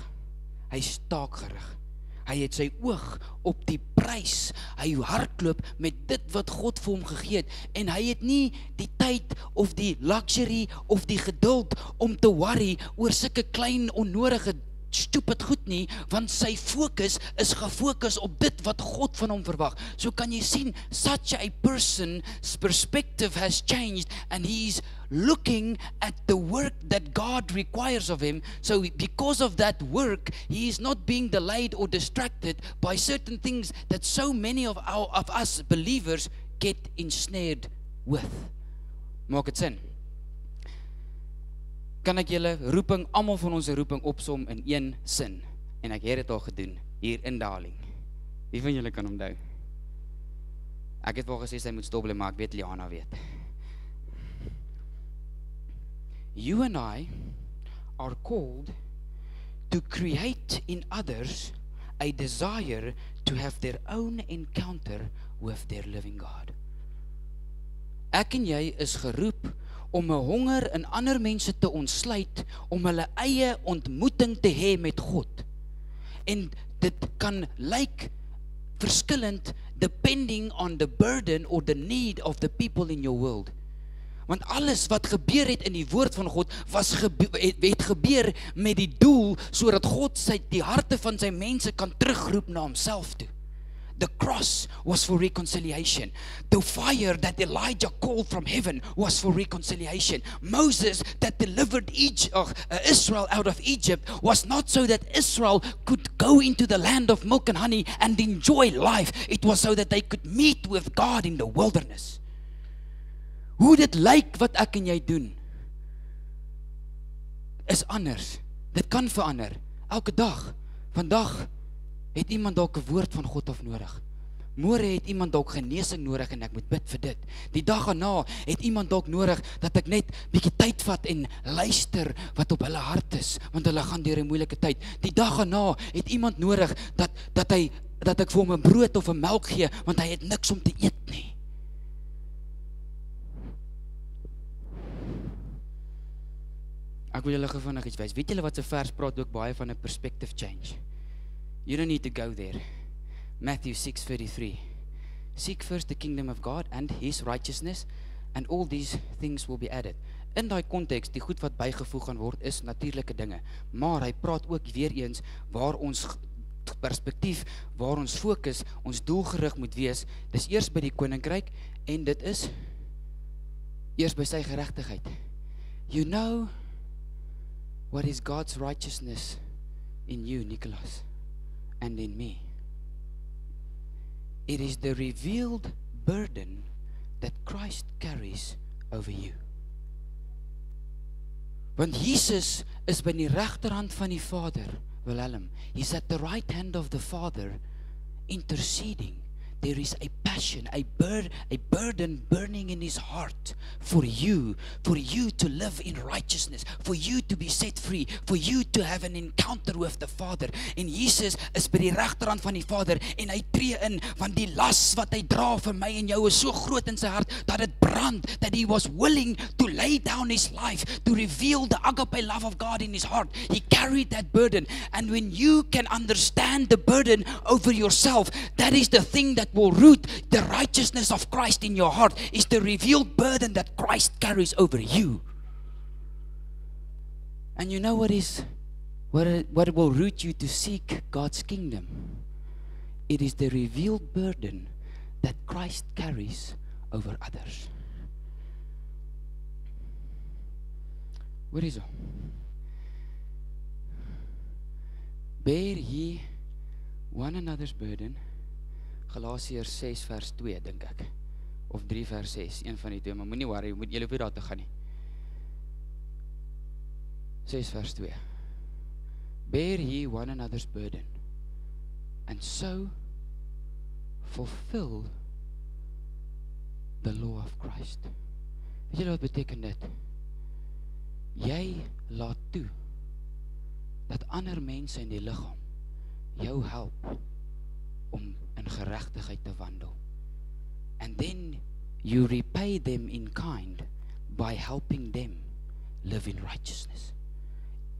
Hy is taakgerig. Hy het sy oog op die prys. Hy hardloop met dit wat God vir hom gegee het. En hy het nie die tyd of die luxury of die geduld om te worry oor sulke klein onnodige stupid goed nie, want sy fokus is gefokus op dit wat God van hom verwag. So kan jy sien, such a person's perspective has changed and he's looking at the work that God requires of him. So because of that work, he is not being delayed or distracted by certain things that so many of us believers get ensnared with. Maak het sin? Kan ek julle roeping, almal van ons roeping opsom in een sin? En ek het dit al gedoen, hier in Daling. Wie van julle kan onthou? Ek het wel gesê sy moet stop, maar ek weet Liana weet. You and I are called to create in others a desire to have their own encounter with their living God. Ek en jy is geroep om 'n honger in ander mense te ontsluit, om hulle eie ontmoeting te hê met God. En dit kan lyk verskillend depending on the burden or the need of the people in your world. Want alles wat gebeur het in die woord van God het gebeur met die doel sodat God die harte van sy mense kan terugroep na homself toe. The cross was for reconciliation. The fire that Elijah called from heaven was for reconciliation. Moses that delivered Israel out of Egypt was not so that Israel could go into the land of milk and honey and enjoy life. It was so that they could meet with God in the wilderness. Hoe dit lyk wat ek en jy doen is anders. Dit kan verander. Elke dag. Vandag het iemand dalk 'n woord van God af nodig. Môre het iemand dalk genesing nodig en ek moet bid vir dit. Die dag daarna het iemand dalk nodig dat ek net bietjie tyd vat en luister wat op hulle hart is, want hulle gaan deur 'n moeilike tyd. Die dag daarna het iemand nodig dat ek vir hom 'n brood of 'n melk gee, want hy het niks om te eet nie. Ek wil julle gevindig iets wys. Weet julle wat se vers praat ook baie van 'n perspective change? You don't need to go there. Matthew 6:33. Seek first the kingdom of God and his righteousness, and all these things will be added. In daai konteks, die goed wat bygevoeg gaan word, is natuurlike dinge. Maar hy praat ook weer eens waar ons perspektief, waar ons fokus, ons doelgerig moet wees. Dis eers by die koninkryk en dit is eers by sy geregtigheid. You know what is God's righteousness in you, Nicholas? And in me. It is the revealed burden that Christ carries over you. Want Jesus is by die regterhand van die Vader, Willem. He's at the right hand of the Father, interceding. There is a passion, a burden burning in his heart for you to live in righteousness, for you to be set free, for you to have an encounter with the Father. En Jesus is by die regterhand van die Vader en hy tree in, want die las wat hy dra vir my en jou is so groot in sy hart dat dit brand, that he was willing to lay down his life to reveal the agape love of God in his heart. He carried that burden, and when you can understand the burden over yourself, that is the thing that will root the righteousness of Christ in your heart, is the revealed burden that Christ carries over you. And you know what will root you to seek God's kingdom? It is the revealed burden that Christ carries over others. Where is it? Bear ye one another's burden. Galasiërs 6 vers 2 dink ek, of 3 vers 6, een van die twee, maar moenie worry, julle hoef nie daar te gaan nie. 6 vers 2. Bear ye one another's burden, and so fulfill the law of Christ. Weet julle wat beteken dit? Jy laat toe dat ander mense in die liggaam jou help om in geregtigheid te wandel. And then you repay them in kind by helping them live in righteousness.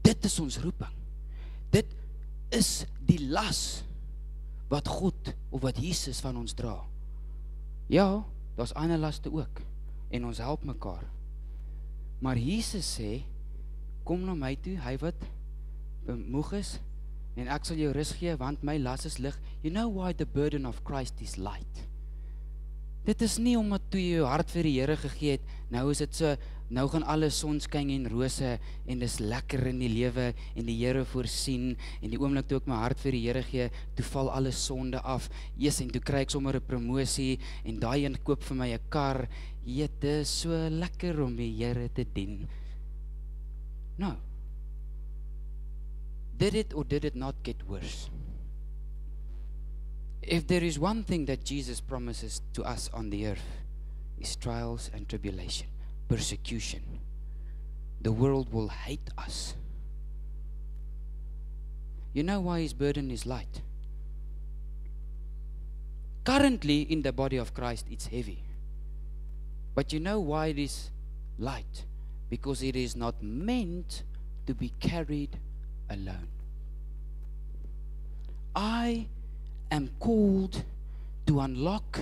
Dit is ons roeping. Dit is die las wat God of wat Jesus van ons dra. Ja, daar's ander laste ook en ons help mekaar. Maar Jesus sê, kom na my toe, hy wat bemoeg is, en ek sal jou rus gee, want my las is lig. You know why the burden of Christ is light? Dit is nie omdat toe jy jou hart vir die Here gegee het, nou is dit so, nou gaan alles sonskyn en rose, en dis lekker in die lewe, en die Here voorsien, en die oomblik toe ek my hart vir die Here gee, toe val alles sonde af, en toe kry ek sommer 'n promosie, en daai een koop vir my 'n kar, dit is so lekker om die Here te dien. No. Did it or did it not get worse? If there is one thing that Jesus promises to us on the earth, is trials and tribulation, persecution. The world will hate us. You know why his burden is light? Currently in the body of Christ it's heavy. But you know why it is light? Because it is not meant to be carried alone. I am called to unlock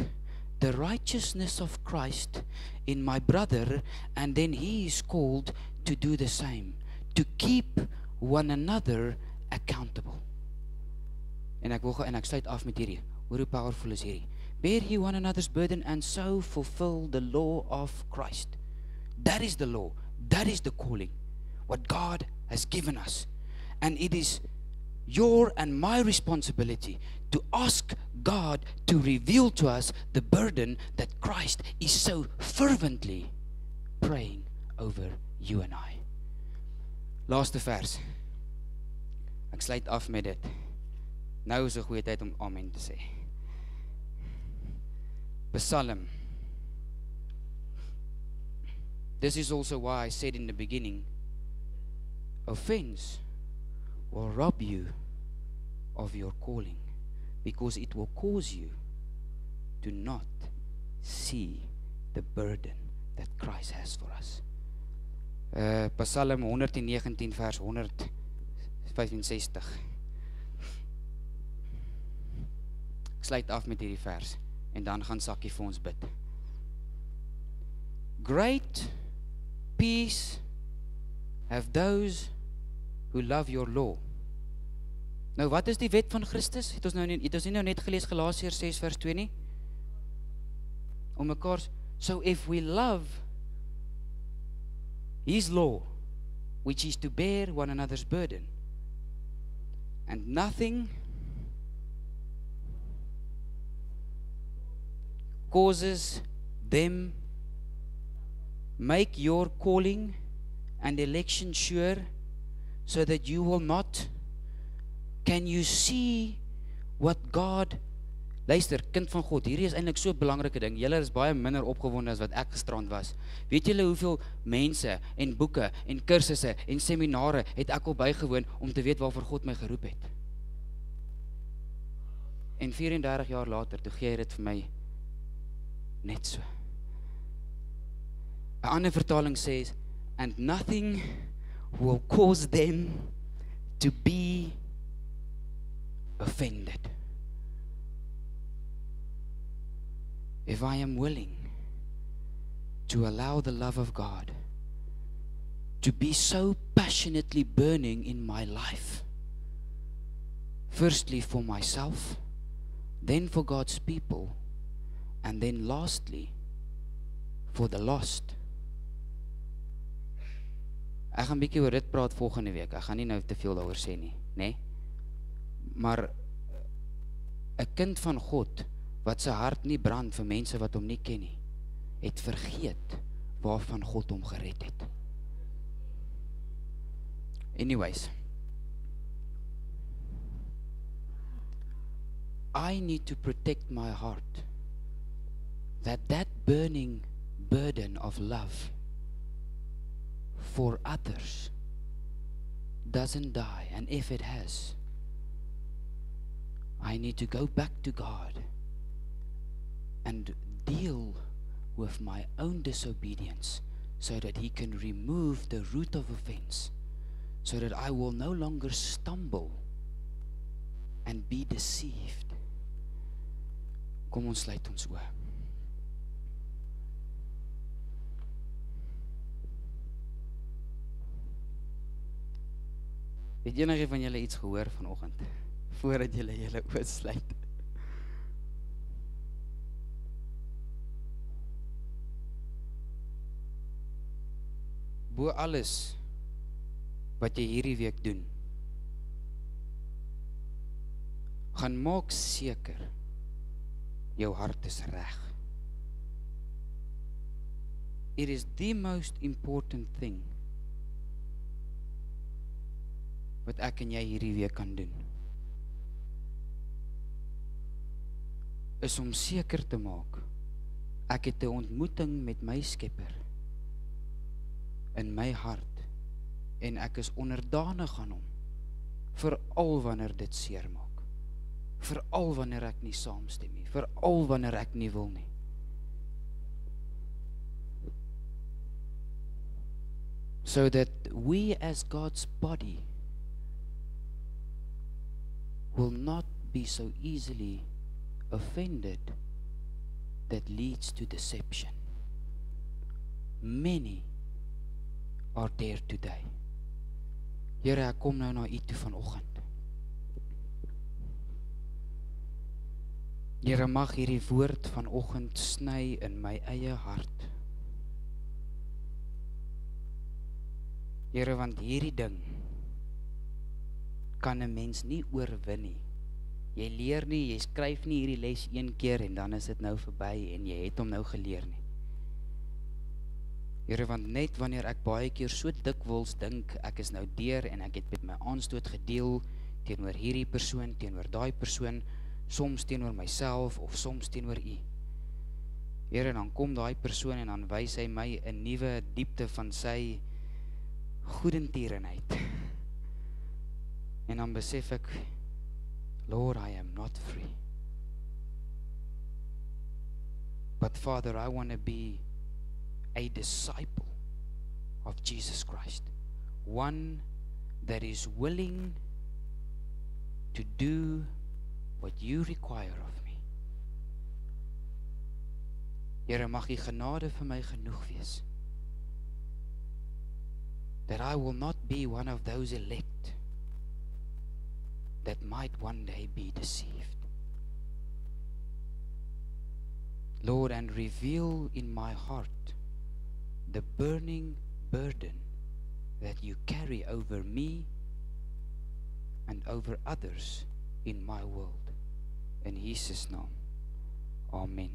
the righteousness of Christ in my brother, and then he is called to do the same, to keep one another accountable. En ek sluit af met hierdie. Hoor hoe powerful is hierdie. Bear ye one another's burden and so fulfill the law of Christ. That is the law. That is the calling. What God has given us. And it is your and my responsibility to ask God to reveal to us the burden that Christ is so fervently praying over you and I. Laaste vers. Ek sluit af met dit. Nou is 'n goeie tyd om amen te sê. Psalm. This is also why I said in the beginning, offense will rob you of your calling, because it will cause you to not see the burden that Christ has for us. Psalm 119 vers 165. Ek sluit af met hierdie vers en dan gaan Sakkie vir ons bid. Great peace have those who love your law. Nou wat is die wet van Christus? Het ons nie net gelees Galasiërs 6 vers 2 nie? Om mekaar, so if we love his law, which is to bear one another's burden, and nothing causes them, make your calling and election sure, so that you will not. Can you see what God, luister, kind van God, hierdie is eintlik so 'n belangrike ding. Julle is baie minder opgewonde as wat ek gisterand was. Weet julle hoeveel mense en boeke en kursusse en seminare het ek al bygewoon om te weet waarvoor God my geroep het? En 34 jaar later, toe gee hy dit vir my net so. 'n ander vertaling sê, and nothing will cause them to be offended. If I am willing to allow the love of God to be so passionately burning in my life, firstly for myself, then for God's people, and then lastly for the lost. Ek gaan bietjie oor dit praat volgende week. Ek gaan nie nou te veel daaroor sê nie, né? Maar 'n kind van God wat sy hart nie brand vir mense wat hom nie ken nie, het vergeet waarvan God hom gered het. Anyways, I need to protect my heart, that burning burden of love for others doesn't die. And if it has, I need to go back to God and deal with my own disobedience so that He can remove the root of offense, so that I will no longer stumble and be deceived. Kom ons sluit ons oë. Het enige van julle iets gehoor vanoggend voordat julle julle oë sluit? Bo alles wat jy hierdie week doen, gaan maak seker jou hart is reg. It is the most important thing wat ek en jy hierdie week kan doen, is om seker te maak ek het 'n ontmoeting met my Skepper in my hart en ek is onderdanig aan hom, veral wanneer dit seer maak, veral wanneer ek nie saamstem nie, veral wanneer ek nie wil nie. So that we as God's body will not be so easily offended that leads to deception. Many are there today. Here, ek kom nou na U toe vanoggend. Here, mag hierdie woord vanoggend sny in my eie hart. Here, want hierdie ding kan 'n mens nie oorwin nie. Jy leer nie, jy skryf nie hierdie les een keer en dan is dit nou verby en jy het hom nou geleer nie. Here, want net wanneer ek baie keer so dikwels dink ek is nou deur en ek het met my aanstoot gedeel teenoor hierdie persoon, teenoor daai persoon, soms teenoor myself of soms teenoor U. Here, dan kom daai persoon en dan wys hy my 'n nuwe diepte van sy goedentierenheid. En dan besef ek, Lord, I am not free. But Father, I want to be a disciple of Jesus Christ. One that is willing to do what you require of me. Here, mag U genade vir my genoeg wees, that I will not be one of those elect that might one day be deceived. Lord, and reveal in my heart the burning burden that you carry over me and over others in my world. In Jesus' name, Amen.